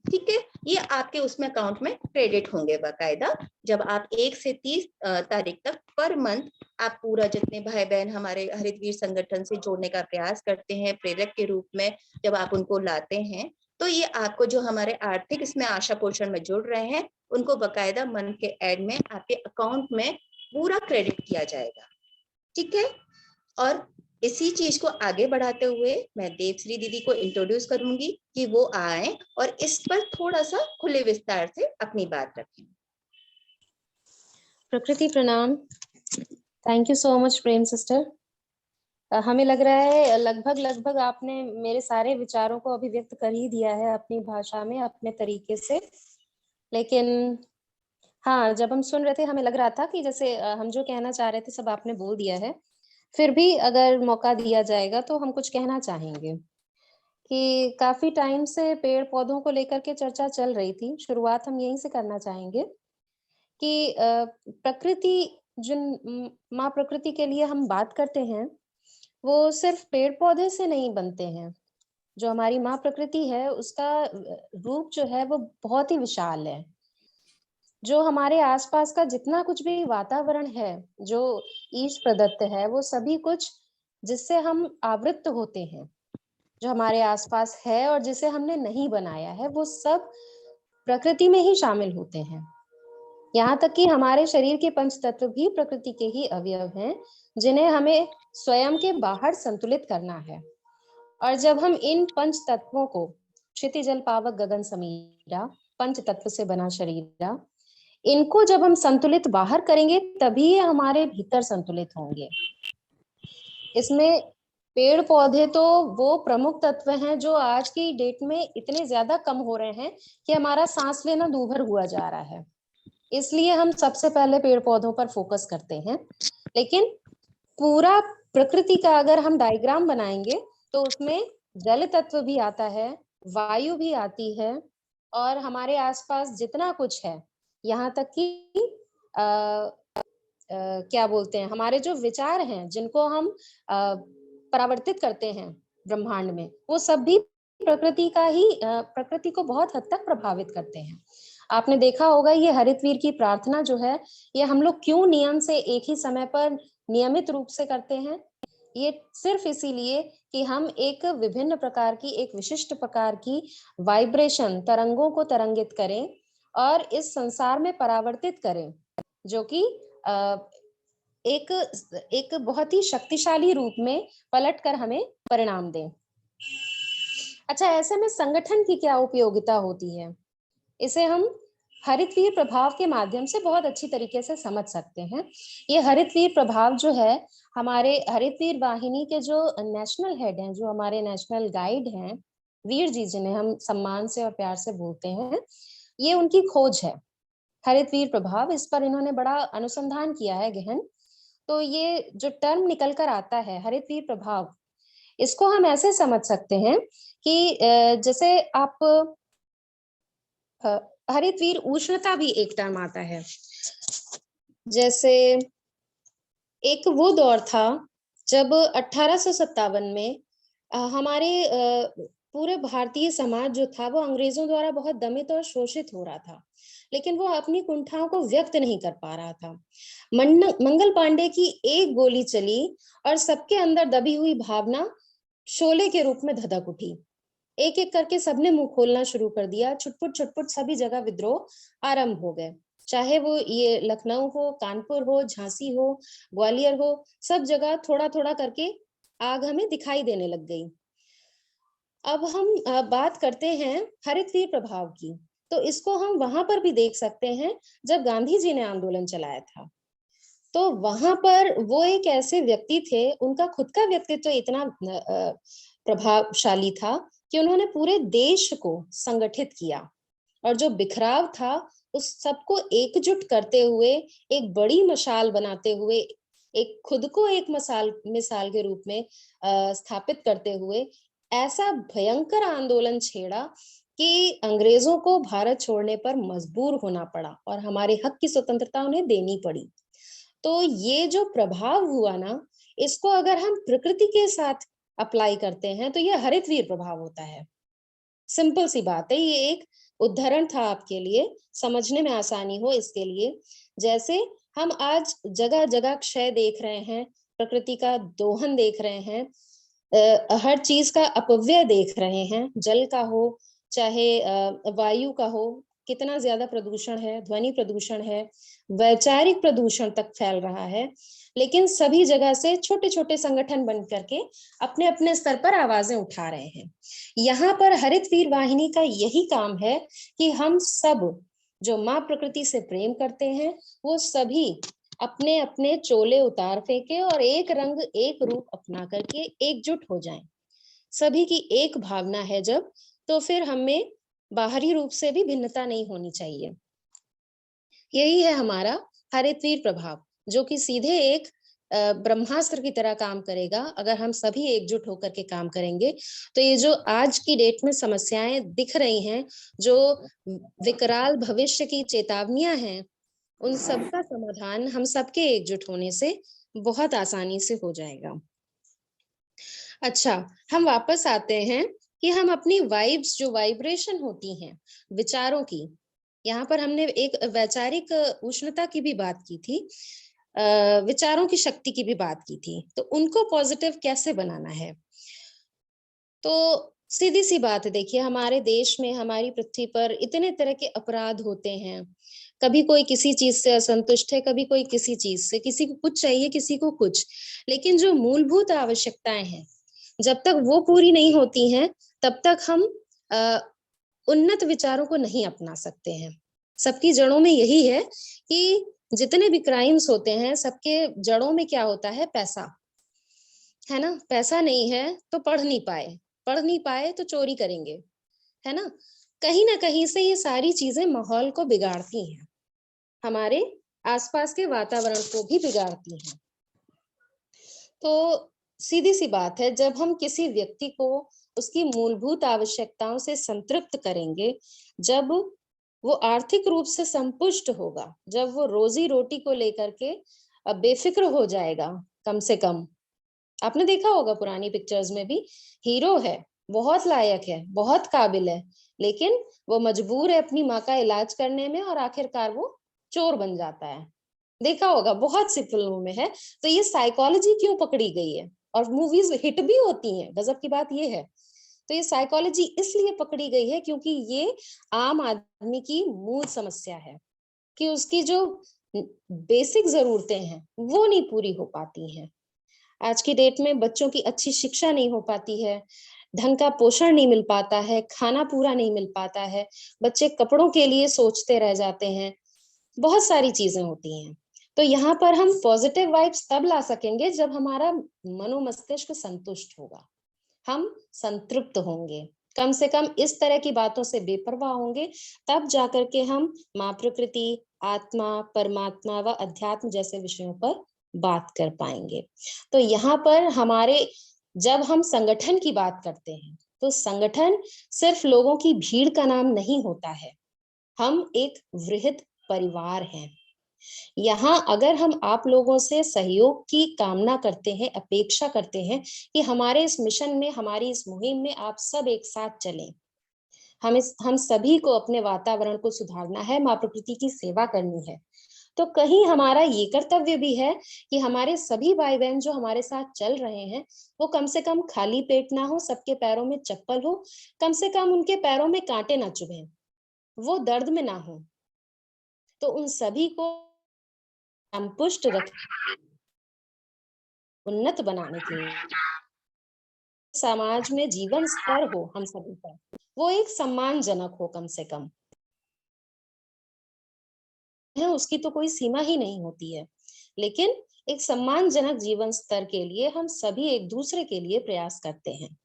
ठीक है, ये आपके उसमें अकाउंट में क्रेडिट होंगे बाकायदा। जब आप 1 से 30 तारीख तक पर मंथ आप पूरा जितने भाई बहन हमारे हरितवीर संगठन से जोड़ने का प्रयास करते हैं प्रेरक के रूप में, जब आप उनको लाते हैं तो ये आपको जो हमारे आर्थिक इसमें आशा पोषण में जुड़ रहे हैं उनको बाकायदा मंथ के एंड में आपके अकाउंट में पूरा क्रेडिट किया जाएगा, ठीक है। और इसी चीज को आगे बढ़ाते हुए मैं देवश्री दीदी को इंट्रोड्यूस करूंगी कि वो आए और इस पर थोड़ा सा खुले विस्तार से अपनी बात रखें। प्रकृति प्रणाम। Thank you so much Prem sister. हमें लग रहा है लगभग आपने मेरे सारे विचारों को अभिव्यक्त कर ही दिया है अपनी भाषा में, अपने तरीके से। लेकिन हाँ, जब हम सुन रहे थे हमें लग रहा था कि जैसे हम जो कहना चाह रहे थे सब आपने बोल दिया है, फिर भी अगर मौका दिया जाएगा तो हम कुछ कहना चाहेंगे कि काफी टाइम से पेड़ पौधों को लेकर के चर्चा चल रही थी। शुरुआत हम यहीं से करना चाहेंगे कि प्रकृति, जिन माँ प्रकृति के लिए हम बात करते हैं वो सिर्फ पेड़ पौधे से नहीं बनते हैं। जो हमारी माँ प्रकृति है उसका रूप जो है वो बहुत ही विशाल है। जो हमारे आसपास का जितना कुछ भी वातावरण है जो ईश प्रदत्त है, वो सभी कुछ जिससे हम आवृत्त होते हैं, जो हमारे आसपास है और जिसे हमने नहीं बनाया है, वो सब प्रकृति में ही शामिल होते हैं। यहाँ तक कि हमारे शरीर के पंच तत्व भी प्रकृति के ही अवयव हैं, जिन्हें हमें स्वयं के बाहर संतुलित करना है। और जब हम इन पंच तत्वों को क्षितिजल पावक गगन समीरा, पंच तत्व से बना शरीरा, इनको जब हम संतुलित बाहर करेंगे तभी ये हमारे भीतर संतुलित होंगे। इसमें पेड़ पौधे तो वो प्रमुख तत्व हैं जो आज की डेट में इतने ज्यादा कम हो रहे हैं कि हमारा सांस लेना दूभर हुआ जा रहा है। इसलिए हम सबसे पहले पेड़ पौधों पर फोकस करते हैं। लेकिन पूरा प्रकृति का अगर हम डायग्राम बनाएंगे तो उसमें जल तत्व भी आता है, वायु भी आती है, और हमारे आसपास जितना कुछ है, यहाँ तक कि क्या बोलते हैं, हमारे जो विचार हैं जिनको हम परावर्तित करते हैं ब्रह्मांड में, वो सब भी प्रकृति का ही प्रकृति को बहुत हद तक प्रभावित करते हैं। आपने देखा होगा ये हरितवीर की प्रार्थना जो है, ये हम लोग क्यों नियम से एक ही समय पर नियमित रूप से करते हैं? ये सिर्फ इसीलिए कि हम एक विभिन्न प्रकार की, एक विशिष्ट प्रकार की वाइब्रेशन, तरंगों को तरंगित करें और इस संसार में परावर्तित करें, जो कि एक बहुत ही शक्तिशाली रूप में पलटकर हमें परिणाम दें। अच्छा, ऐसे में संगठन की क्या उपयोगिता होती है, इसे हम हरितवीर प्रभाव के माध्यम से बहुत अच्छी तरीके से समझ सकते हैं। ये हरितवीर प्रभाव जो है, हमारे हरितवीर वाहिनी के जो नेशनल हेड हैं, जो हमारे नेशनल गाइड हैं, वीर जी जिन्हें हम सम्मान से और प्यार से बोलते हैं, ये उनकी खोज है हरितवीर प्रभाव। इस पर इन्होंने बड़ा अनुसंधान किया है गहन। तो ये जो टर्म निकल कर आता है हरितवीर प्रभाव, इसको हम ऐसे समझ सकते हैं कि जैसे आप हरितवीर उष्णता भी एक टर्म आता है। जैसे एक वो दौर था जब 1857 में हमारे पूरे भारतीय समाज जो था वो अंग्रेजों द्वारा बहुत दमित और शोषित हो रहा था, लेकिन वो अपनी कुंठाओं को व्यक्त नहीं कर पा रहा था। मंगल पांडे की एक गोली चली और सबके अंदर दबी हुई भावना शोले के रूप में धधक उठी। एक एक करके सबने मुंह खोलना शुरू कर दिया। छुटपुट छुटपुट सभी जगह विद्रोह आरंभ हो गए, चाहे वो ये लखनऊ हो, कानपुर हो, झांसी हो, ग्वालियर हो, सब जगह थोड़ा थोड़ा करके आग हमें दिखाई देने लग गई। अब हम बात करते हैं हरितवीर प्रभाव की, तो इसको हम वहां पर भी देख सकते हैं जब गांधी जी ने आंदोलन चलाया था। तो वहां पर वो एक ऐसे व्यक्ति थे, उनका खुद का व्यक्तित्व इतना प्रभावशाली था कि उन्होंने पूरे देश को संगठित किया और जो बिखराव था उस सबको एकजुट करते हुए, एक बड़ी मशाल बनाते हुए, एक खुद को एक मिसाल के रूप में स्थापित करते हुए ऐसा भयंकर आंदोलन छेड़ा कि अंग्रेजों को भारत छोड़ने पर मजबूर होना पड़ा और हमारे हक की स्वतंत्रता उन्हें देनी पड़ी। तो ये जो प्रभाव हुआ ना, इसको अगर हम प्रकृति के साथ अप्लाई करते हैं तो ये हरितवीर प्रभाव होता है। सिंपल सी बात है, ये एक उदाहरण था आपके लिए, समझने में आसानी हो इसके लिए। जैसे हम आज जगह जगह क्षय देख रहे हैं, प्रकृति का दोहन देख रहे हैं, हर चीज का अपव्यय देख रहे हैं, जल का हो चाहे वायु का हो, कितना ज्यादा प्रदूषण है, ध्वनि प्रदूषण है, वैचारिक प्रदूषण तक फैल रहा है। लेकिन सभी जगह से छोटे छोटे संगठन बन करके अपने अपने स्तर पर आवाजें उठा रहे हैं। यहाँ पर हरितवीर वाहिनी का यही काम है कि हम सब जो माँ प्रकृति से प्रेम करते हैं वो सभी अपने अपने चोले उतार फेंके और एक रंग एक रूप अपना करके एकजुट हो जाएं। सभी की एक भावना है जब, तो फिर हमें बाहरी रूप से भी भिन्नता नहीं होनी चाहिए। यही है हमारा हरितवीर प्रभाव, जो कि सीधे एक ब्रह्मास्त्र की तरह काम करेगा अगर हम सभी एकजुट होकर के काम करेंगे। तो ये जो आज की डेट में समस्याएं दिख रही हैं, जो विकराल भविष्य की चेतावनियां हैं, उन सब का समाधान हम सबके एकजुट होने से बहुत आसानी से हो जाएगा। अच्छा, हम वापस आते हैं कि हम अपनी वाइब्स, जो वाइब्रेशन होती हैं विचारों की, यहाँ पर हमने एक वैचारिक उष्णता की भी बात की थी, विचारों की शक्ति की भी बात की थी, तो उनको पॉजिटिव कैसे बनाना है। तो सीधी सी बात है, देखिए हमारे देश में, हमारी पृथ्वी पर इतने तरह के अपराध होते हैं। कभी कोई किसी चीज से असंतुष्ट है, कभी कोई किसी चीज से, किसी को कुछ चाहिए, किसी को कुछ। लेकिन जो मूलभूत आवश्यकताएं हैं, जब तक वो पूरी नहीं होती हैं, तब तक हम उन्नत विचारों को नहीं अपना सकते हैं। सबकी जड़ों में यही है कि जितने भी क्राइम्स होते हैं सबके जड़ों में क्या होता है, पैसा है ना। पैसा नहीं है तो पढ़ नहीं पाए तो चोरी करेंगे, है ना कहीं से ये सारी चीजें माहौल को बिगाड़ती हैं, हमारे आसपास के वातावरण को भी बिगाड़ती हैं। तो सीधी सी बात है, जब हम किसी व्यक्ति को उसकी मूलभूत आवश्यकताओं से संतृप्त करेंगे, जब वो आर्थिक रूप से संतुष्ट होगा, जब वो रोजी रोटी को लेकर के बेफिक्र हो जाएगा, कम से कम आपने देखा होगा पुरानी पिक्चर्स में भी हीरो है, बहुत लायक है, बहुत काबिल है, लेकिन वो मजबूर है अपनी माँ का इलाज करने में और आखिरकार वो चोर बन जाता है। देखा होगा, बहुत सी फिल्मों में है। तो ये साइकोलॉजी क्यों पकड़ी गई है, और मूवीज हिट भी होती हैं, गजब की बात ये है। तो ये साइकोलॉजी इसलिए पकड़ी गई है क्योंकि ये आम आदमी की मूल समस्या है कि उसकी जो बेसिक जरूरतें हैं वो नहीं पूरी हो पाती हैं। आज की डेट में बच्चों की अच्छी शिक्षा नहीं हो पाती है, ढंग का पोषण नहीं मिल पाता है, खाना पूरा नहीं मिल पाता है, बच्चे कपड़ों के लिए सोचते रह जाते हैं, बहुत सारी चीजें होती हैं। तो यहाँ पर हम पॉजिटिव वाइब्स तब ला सकेंगे जब हमारा मनोमस्तिष्क संतुष्ट होगा, हम संतृप्त होंगे, कम से कम इस तरह की बातों से बेपरवाह होंगे, तब जाकर के हम माँ प्रकृति, आत्मा, परमात्मा व अध्यात्म जैसे विषयों पर बात कर पाएंगे। तो यहाँ पर हमारे, जब हम संगठन की बात करते हैं तो संगठन सिर्फ लोगों की भीड़ का नाम नहीं होता है, हम एक वृहद परिवार हैं। यहाँ अगर हम आप लोगों से सहयोग की कामना करते हैं, अपेक्षा करते हैं कि हमारे इस मिशन में, हमारी इस मुहिम में आप सब एक साथ चलें, हम सभी को अपने वातावरण को सुधारना है, माँ प्रकृति की सेवा करनी है, तो कहीं हमारा ये कर्तव्य भी है कि हमारे सभी भाई बहन जो हमारे साथ चल रहे हैं वो कम से कम खाली पेट ना हो, सबके पैरों में चप्पल हो, कम से कम उनके पैरों में कांटे ना चुभें, वो दर्द में ना हो। तो उन सभी को संतुष्ट रख, उन्नत बनाने के लिए समाज में जीवन स्तर हो हम सभी का, वो एक सम्मानजनक हो, कम से कम है, उसकी तो कोई सीमा ही नहीं होती है, लेकिन एक सम्मानजनक जीवन स्तर के लिए हम सभी एक दूसरे के लिए प्रयास करते हैं,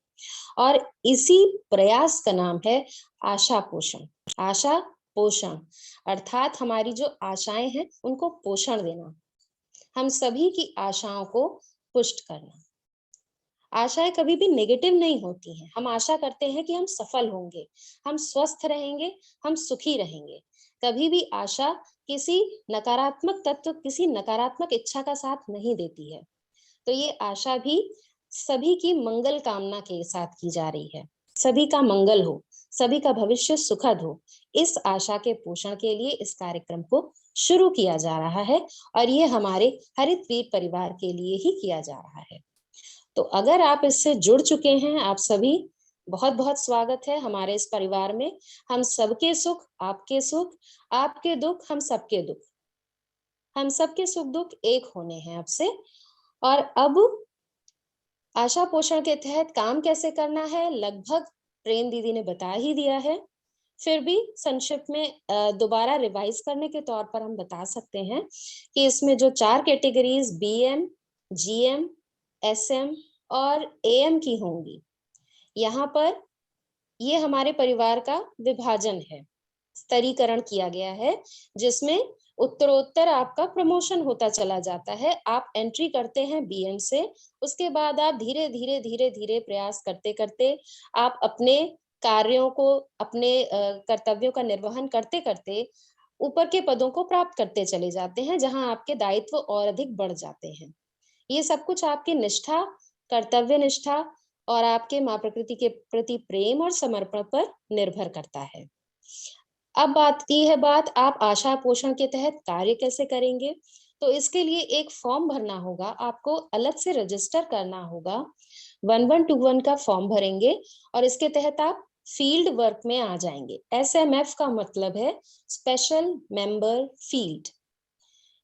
और इसी प्रयास का नाम है आशा पोषण। आशा पोषण अर्थात हमारी जो आशाएं हैं उनको पोषण देना, हम सभी की आशाओं को पुष्ट करना। आशाएं कभी भी नेगेटिव नहीं होती हैं, हम आशा करते हैं कि हम सफल होंगे, हम स्वस्थ रहेंगे, हम सुखी रहेंगे। कभी भी आशा किसी नकारात्मक तत्व, किसी नकारात्मक इच्छा का साथ नहीं देती है। तो ये आशा भी सभी की मंगल कामना के साथ की जा रही है, सभी का मंगल हो, सभी का भविष्य सुखद हो, इस आशा के पोषण के लिए इस कार्यक्रम को शुरू किया जा रहा है, और ये हमारे हरित वीर परिवार के लिए ही किया जा रहा है। तो अगर आप इससे जुड़ चुके हैं, आप सभी बहुत बहुत स्वागत है हमारे इस परिवार में। हम सबके सुख आपके सुख, आपके दुख हम सबके दुख, हम सबके सुख दुख एक होने हैं आपसे। और अब आशा पोषण के तहत काम कैसे करना है लगभग प्रेम दीदी ने बता ही दिया है, फिर भी संक्षिप्त में दोबारा रिवाइज करने के तौर पर हम बता सकते हैं कि इसमें जो 4 कैटेगरीज BM, GM, SM और AM की होंगी, यहाँ पर ये हमारे परिवार का विभाजन है, स्तरीकरण किया गया है, जिसमें उत्तरोत्तर आपका प्रमोशन होता चला जाता है। आप एंट्री करते हैं BM से, उसके बाद आप धीरे धीरे धीरे धीरे प्रयास करते करते आप अपने कार्यों को, अपने कर्तव्यों का निर्वहन करते करते ऊपर के पदों को प्राप्त करते चले जाते हैं, जहां आपके दायित्व और अधिक बढ़ जाते हैं। ये सब कुछ आपकी निष्ठा, कर्तव्य निष्ठा और आपके माँ प्रकृति के प्रति प्रेम और समर्पण पर निर्भर करता है। अब बात आप आशा पोषण के तहत कार्य कैसे करेंगे। तो इसके लिए एक फॉर्म भरना होगा, आपको अलग से रजिस्टर करना होगा, 1121 का फॉर्म भरेंगे और इसके तहत आप फील्ड वर्क में आ जाएंगे। SMF का मतलब है स्पेशल मेंबर फील्ड।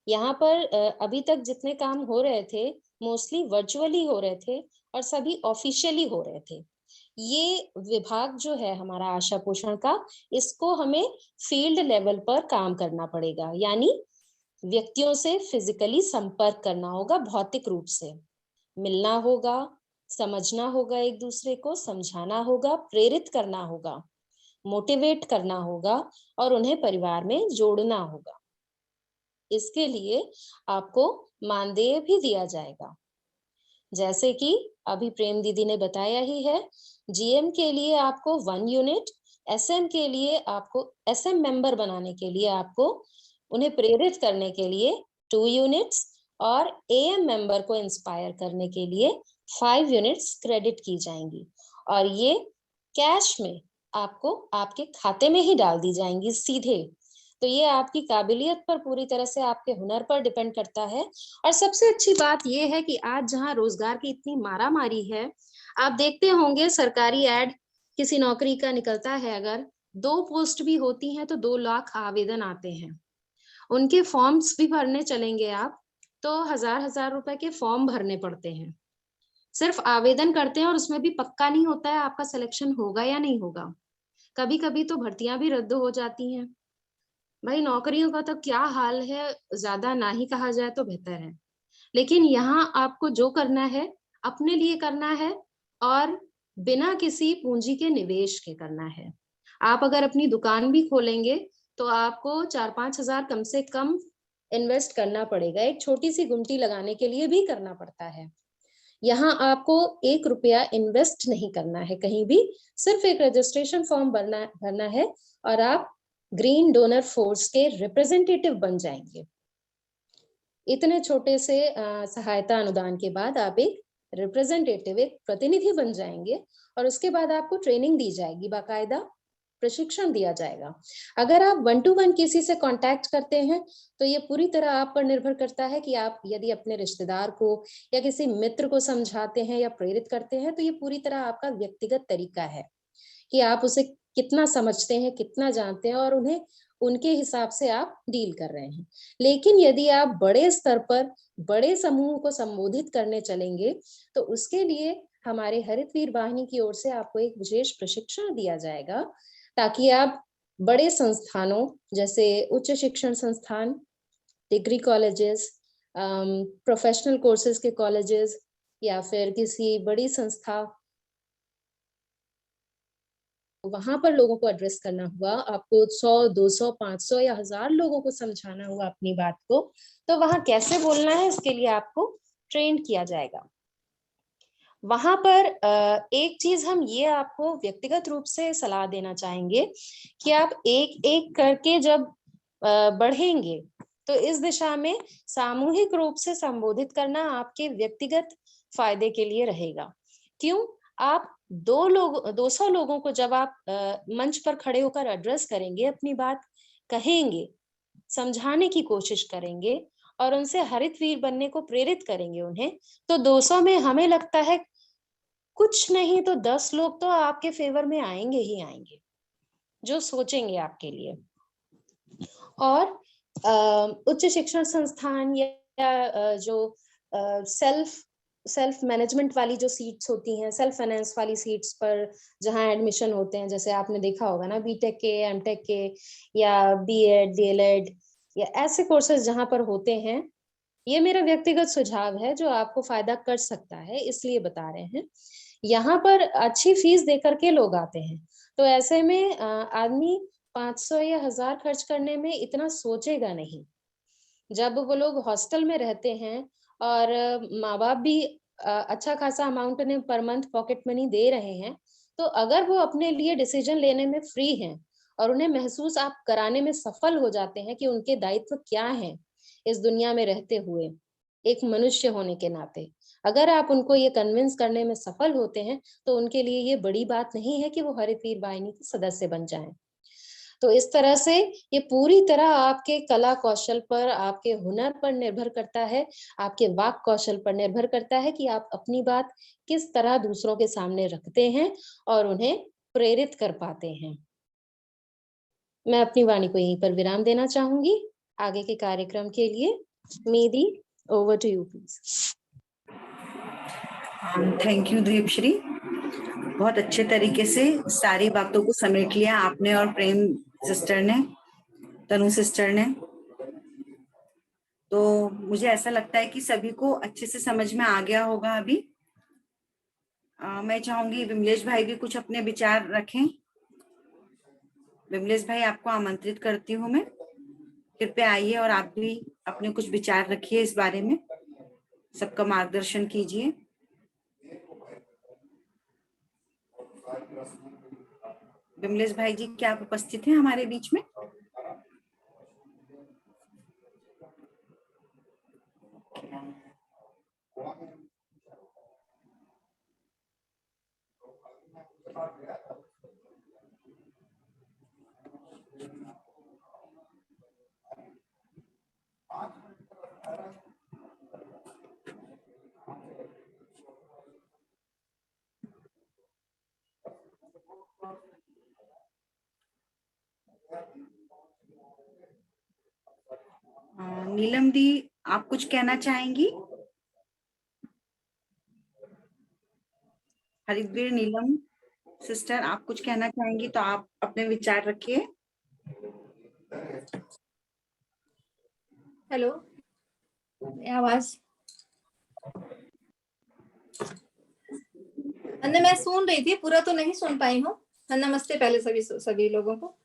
यहाँ पर अभी तक जितने काम हो रहे थे मोस्टली वर्चुअली हो रहे थे और सभी ऑफिशियली हो रहे थे, ये विभाग जो है हमारा आशा पोषण का, इसको हमें फील्ड लेवल पर काम करना पड़ेगा, यानी व्यक्तियों से फिजिकली संपर्क करना होगा, भौतिक रूप से मिलना होगा, समझना होगा, एक दूसरे को समझाना होगा, प्रेरित करना होगा, मोटिवेट करना होगा और उन्हें परिवार में जोड़ना होगा। इसके लिए आपको मानदेय भी दिया जाएगा, जैसे कि अभी प्रेम दीदी ने बताया ही है। जीएम के लिए आपको 1 यूनिट, एसएम के लिए आपको, एसएम मेंबर बनाने के लिए आपको उन्हें प्रेरित करने के लिए 2 यूनिट्स और एएम मेंबर को इंस्पायर करने के लिए 5 यूनिट्स क्रेडिट की जाएंगी और ये कैश में आपको आपके खाते में ही डाल दी जाएंगी सीधे। तो ये आपकी काबिलियत पर, पूरी तरह से आपके हुनर पर डिपेंड करता है। और सबसे अच्छी बात ये है कि आज जहां रोजगार की इतनी मारामारी है, आप देखते होंगे सरकारी एड किसी नौकरी का निकलता है, अगर 2 पोस्ट भी होती हैं तो 2 लाख आवेदन आते हैं। उनके फॉर्म्स भी भरने चलेंगे आप तो 1000 रुपए के फॉर्म भरने पड़ते हैं। सिर्फ आवेदन करते हैं और उसमें भी पक्का नहीं होता है आपका सिलेक्शन होगा या नहीं होगा। कभी कभी तो भर्तियां भी रद्द हो जाती हैं। भाई नौकरियों का तो क्या हाल है, ज्यादा ना ही कहा जाए तो बेहतर है। लेकिन यहाँ आपको जो करना है अपने लिए करना है और बिना किसी पूंजी के निवेश के करना है। आप अगर अपनी दुकान भी खोलेंगे तो आपको 4-5 हजार कम से कम इन्वेस्ट करना पड़ेगा, एक छोटी सी गुमटी लगाने के लिए भी करना पड़ता है। यहाँ आपको 1 रुपया इन्वेस्ट नहीं करना है कहीं भी, सिर्फ एक रजिस्ट्रेशन फॉर्म भरना है और आप ग्रीन डोनर फोर्स के रिप्रेजेंटेटिव बन जाएंगे। इतने छोटे से सहायता अनुदान के बाद आप एक रिप्रेजेंटेटिव, एक प्रतिनिधि बन जाएंगे और उसके बाद आपको ट्रेनिंग दी जाएगी, बाकायदा प्रशिक्षण दिया जाएगा। अगर आप 1 to 1 किसी से कांटेक्ट करते हैं तो ये पूरी तरह आप पर निर्भर करता है कि आप यदि अपने रिश्तेदार को या किसी मित्र को समझाते हैं या प्रेरित करते हैं तो ये पूरी तरह आपका व्यक्तिगत तरीका है कि आप उसे कितना समझते हैं, कितना जानते हैं और उन्हें उनके हिसाब से आप डील कर रहे हैं। लेकिन यदि आप बड़े स्तर पर बड़े समूह को संबोधित करने चलेंगे तो उसके लिए हमारे हरित वीर वाहिनी की ओर से आपको एक विशेष प्रशिक्षण दिया जाएगा ताकि आप बड़े संस्थानों जैसे उच्च शिक्षण संस्थान, डिग्री कॉलेजेस, प्रोफेशनल कोर्सेज के कॉलेजेस या फिर किसी बड़ी संस्था, वहां पर लोगों को एड्रेस करना हुआ, आपको 100, 200, 500 या 1000 लोगों को समझाना हुआ अपनी बात को, तो वहां कैसे बोलना है इसके लिए आपको ट्रेन किया जाएगा। वहां पर एक चीज हम ये आपको व्यक्तिगत रूप से सलाह देना चाहेंगे कि आप एक एक करके जब बढ़ेंगे तो इस दिशा में सामूहिक रूप से संबोधित करना आपके व्यक्तिगत फायदे के लिए रहेगा। क्यों? आप 200 लोगों को जब आप मंच पर खड़े होकर एड्रेस करेंगे, अपनी बात कहेंगे, समझाने की कोशिश करेंगे और उनसे हरित वीर बनने को प्रेरित करेंगे उन्हें, तो 200 में हमें लगता है कुछ नहीं तो 10 लोग तो आपके फेवर में आएंगे ही आएंगे, जो सोचेंगे आपके लिए। और उच्च शिक्षण संस्थान या जो सेल्फ मैनेजमेंट वाली जो सीट्स होती हैं, सेल्फ फाइनेंस वाली सीट्स पर जहां एडमिशन होते हैं, जैसे आपने देखा होगा ना, बीटेक के, एमटेक के या बीएड, डीएलएड या ऐसे कोर्सेज जहां पर होते हैं, ये मेरा व्यक्तिगत सुझाव है जो आपको फायदा कर सकता है, इसलिए बता रहे हैं। यहाँ पर अच्छी फीस देकर के लोग आते हैं, तो ऐसे में आदमी 500 या 1000 खर्च करने में इतना सोचेगा नहीं। जब वो लोग हॉस्टल में रहते हैं और माँ बाप भी अच्छा खासा अमाउंट उन्हें पर मंथ पॉकेट मनी दे रहे हैं, तो अगर वो अपने लिए डिसीजन लेने में फ्री हैं और उन्हें महसूस आप कराने में सफल हो जाते हैं कि उनके दायित्व क्या हैं इस दुनिया में रहते हुए, एक मनुष्य होने के नाते, अगर आप उनको ये कन्विंस करने में सफल होते हैं तो उनके लिए ये बड़ी बात नहीं है कि वो हरित वीर वाहिनी के सदस्य बन जाएं। तो इस तरह से ये पूरी तरह आपके कला कौशल पर, आपके हुनर पर निर्भर करता है, आपके वाक कौशल पर निर्भर करता है कि आप अपनी बात किस तरह दूसरों के सामने रखते हैं और उन्हें प्रेरित कर पाते हैं। मैं अपनी वाणी को यहीं पर विराम देना चाहूंगी। आगे के कार्यक्रम के लिए मेदी, over to you please. Thank you Deepshree. बहुत अच्छे तरीके से सारी बातों को समेट लिया आपने और प्रेम सिस्टर ने, तनु सिस्टर ने। तो मुझे ऐसा लगता है कि सभी को अच्छे से समझ में आ गया होगा अभी। मैं चाहूंगी विमलेश भाई भी कुछ अपने विचार रखें। विमलेश भाई, आपको आमंत्रित करती हूँ मैं, कृपया आइए और आप भी अपने कुछ विचार रखिए इस बारे में, सबका मार्गदर्शन कीजिए। विमलेश भाई जी, क्या आप उपस्थित हैं हमारे बीच में? नीलम दी, आप कुछ कहना चाहेंगी? हरिद्वीर नीलम सिस्टर, आप कुछ कहना चाहेंगी तो आप अपने विचार रखिए। हेलो, आवाज मैं सुन रही थी, पूरा तो नहीं सुन पाई हूँ। नमस्ते पहले सभी लोगों को।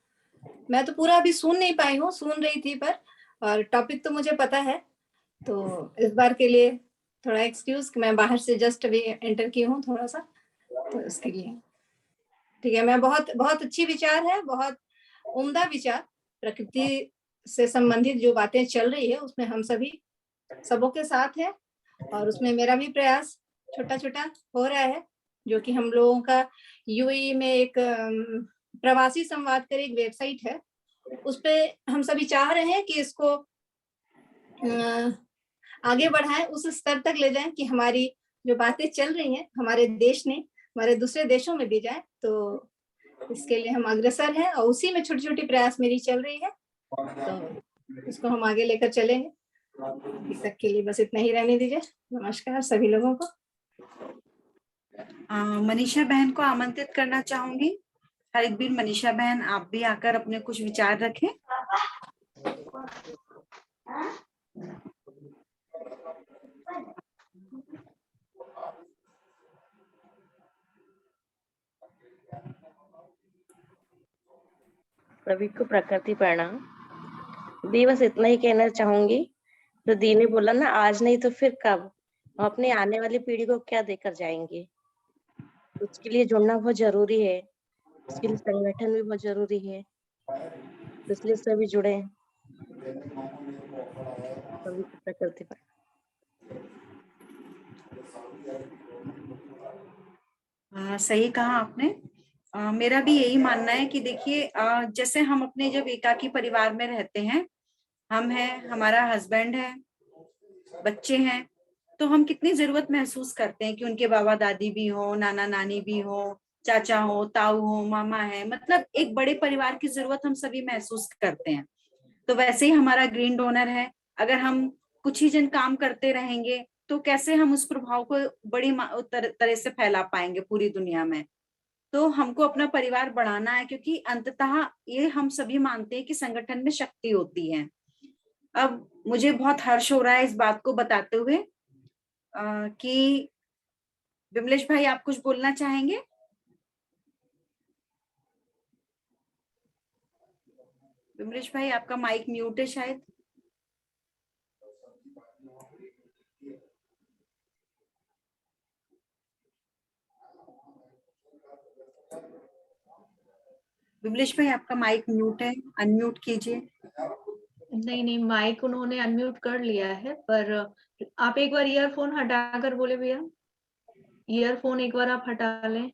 मैं तो पूरा अभी सुन नहीं पाई हूँ, सुन रही थी पर, और टॉपिक तो मुझे पता है, तो इस बार के लिए थोड़ा एक्सक्यूज, मैं बाहर से जस्ट अभी एंटर की हूँ थोड़ा सा, तो इसके लिए ठीक है। मैं बहुत बहुत अच्छी विचार है, बहुत उम्दा विचार। प्रकृति से संबंधित जो बातें चल रही है उसमें हम सबों के साथ है, और उसमें मेरा भी प्रयास छोटा छोटा हो रहा है, जो कि हम लोगों का यूएई में एक प्रवासी संवाद कर एक वेबसाइट है, उस पे हम सभी चाह रहे हैं कि इसको आगे बढ़ाएं, उस स्तर तक ले जाएं कि हमारी जो बातें चल रही हैं हमारे देश ने हमारे दूसरे देशों में भी जाए। तो इसके लिए हम अग्रसर हैं और उसी में छोटी छोटी प्रयास मेरी चल रही है, तो इसको हम आगे लेकर चलेंगे। अभी तक के लिए बस इतना ही रहने दीजिए। नमस्कार सभी लोगों को। मनीषा बहन को आमंत्रित करना चाहूंगी। हरिद्वीर मनीषा बहन, आप भी आकर अपने कुछ विचार रखें। सभी को प्रकृति प्रणाम। दी बस इतना ही कहना चाहूंगी, तो दी ने बोला ना, आज नहीं तो फिर कब, हम अपनी आने वाली पीढ़ी को क्या देकर जाएंगे। उसके लिए जुड़ना बहुत जरूरी है, उसके लिए संगठन भी बहुत जरूरी है, तो इसलिए सभी जुड़े। सभी को प्रकृति पर सही कहा आपने। मेरा भी यही मानना है कि देखिए, जैसे हम अपने जब एकाकी परिवार में रहते हैं, हम हैं, हमारा हस्बैंड है, बच्चे हैं, तो हम कितनी जरूरत महसूस करते हैं कि उनके बाबा दादी भी हो, नाना नानी भी हो, चाचा हो, ताऊ हो, मामा है, मतलब एक बड़े परिवार की जरूरत हम सभी महसूस करते हैं। तो वैसे ही हमारा ग्रीन डोनर है, अगर हम कुछ ही जन काम करते रहेंगे तो कैसे हम उस प्रभाव को बड़ी तरह से फैला पाएंगे पूरी दुनिया में। तो हमको अपना परिवार बढ़ाना है, क्योंकि अंततः ये हम सभी मानते हैं कि संगठन में शक्ति होती है। अब मुझे बहुत हर्ष हो रहा है इस बात को बताते हुए कि विमलेश भाई, आप कुछ बोलना चाहेंगे? विमलेश भाई, आपका माइक म्यूट है शायद। विमलेश भाई, आपका माइक म्यूट है, अनम्यूट कीजिए। नहीं, माइक उन्होंने अनम्यूट कर लिया है, पर आप एक बार ईयरफोन हटाकर बोले भैया, ईयरफोन एक बार आप हटा लें,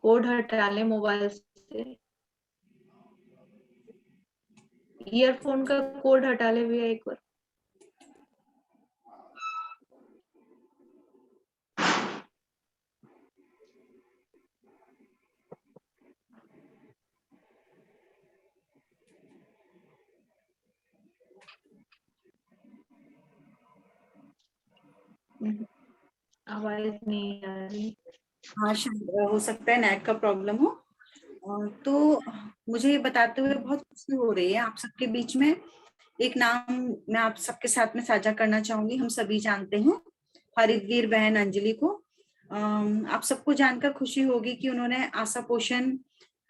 कोड हटा लें मोबाइल से, ईयरफोन का कोड हटा ले भैया एक बार। आवाज नहीं आ रही। हाँ शायद हो सकता है नेट का प्रॉब्लम हो। तो मुझे ये बताते हुए बहुत खुशी हो रही है आप सबके बीच में। एक नाम मैं आप सबके साथ में साझा करना चाहूंगी। हम सभी जानते हैं हरितवीर बहन अंजलि को। आप सबको जानकर खुशी होगी कि उन्होंने आशा पोषण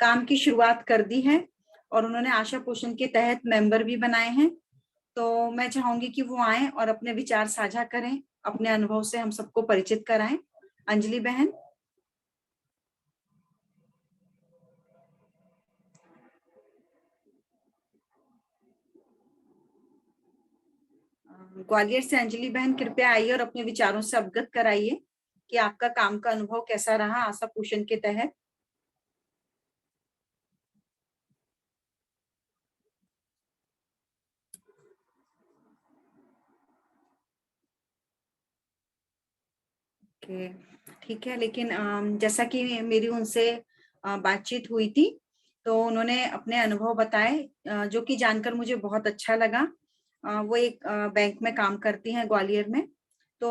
काम की शुरुआत कर दी है और उन्होंने आशा पोषण के तहत मेंबर भी बनाए हैं। तो मैं चाहूंगी कि वो आए और अपने विचार साझा करें, अपने अनुभव से हम सबको परिचित कराएं। अंजलि बहन। ग्वालियर से अंजलि बहन कृपया आइए और अपने विचारों से अवगत कराइए कि आपका काम का अनुभव कैसा रहा आशा पोषण के तहत। ठीक है, लेकिन जैसा कि मेरी उनसे बातचीत हुई थी तो उन्होंने अपने अनुभव बताए जो कि जानकर मुझे बहुत अच्छा लगा। वो एक बैंक में काम करती हैं ग्वालियर में। तो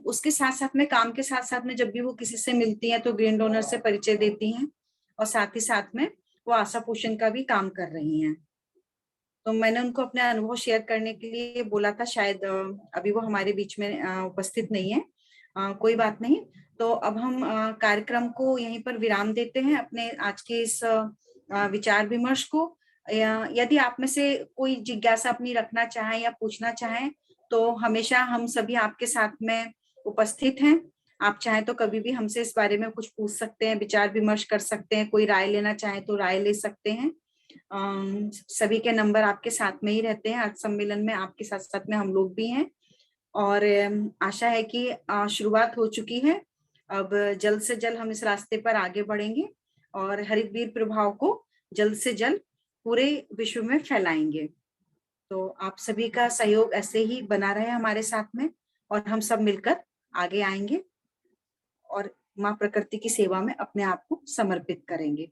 उसके साथ साथ में काम के साथ साथ में जब भी वो किसी से मिलती हैं तो ग्रीन डोनर से परिचय देती हैं और साथ ही साथ में वो आशा पोषण का भी काम कर रही हैं। तो मैंने उनको अपने अनुभव शेयर करने के लिए बोला था, शायद अभी वो हमारे बीच में उपस्थित नहीं है। कोई बात नहीं। तो अब हम कार्यक्रम को यहीं पर विराम देते हैं अपने आज के इस विचार विमर्श को। यदि आप में से कोई जिज्ञासा अपनी रखना चाहें या पूछना चाहें तो हमेशा हम सभी आपके साथ में उपस्थित हैं। आप चाहें तो कभी भी हमसे इस बारे में कुछ पूछ सकते हैं, विचार विमर्श कर सकते हैं, कोई राय लेना चाहें तो राय ले सकते हैं। सभी के नंबर आपके साथ में ही रहते हैं। आज सम्मेलन में आपके साथ साथ में हम लोग भी हैं और आशा है कि शुरुआत हो चुकी है। अब जल्द से जल्द हम इस रास्ते पर आगे बढ़ेंगे और हरितवीर प्रभाव को जल्द से जल्द पूरे विश्व में फैलाएंगे। तो आप सभी का सहयोग ऐसे ही बना रहे हमारे साथ में और हम सब मिलकर आगे आएंगे और माँ प्रकृति की सेवा में अपने आप को समर्पित करेंगे।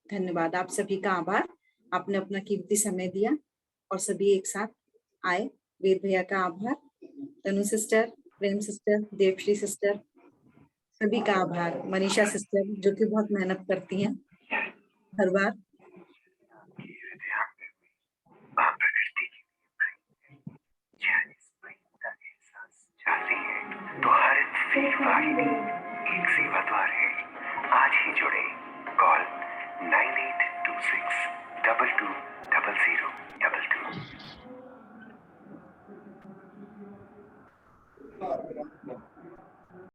धन्यवाद, आप सभी का आभार। आपने अपना कीमती समय दिया और सभी एक साथ आए। वीर भैया का आभार, तनु सिस्टर, प्रेम सिस्टर, देवश्री सिस्टर, सभी का आभार। मनीषा सिस्टर जो कि बहुत मेहनत करती हैं हर बार। तो हर सेवाहिनी एक सेवा द्वार है। आज ही जुड़े। कॉल 9826220000।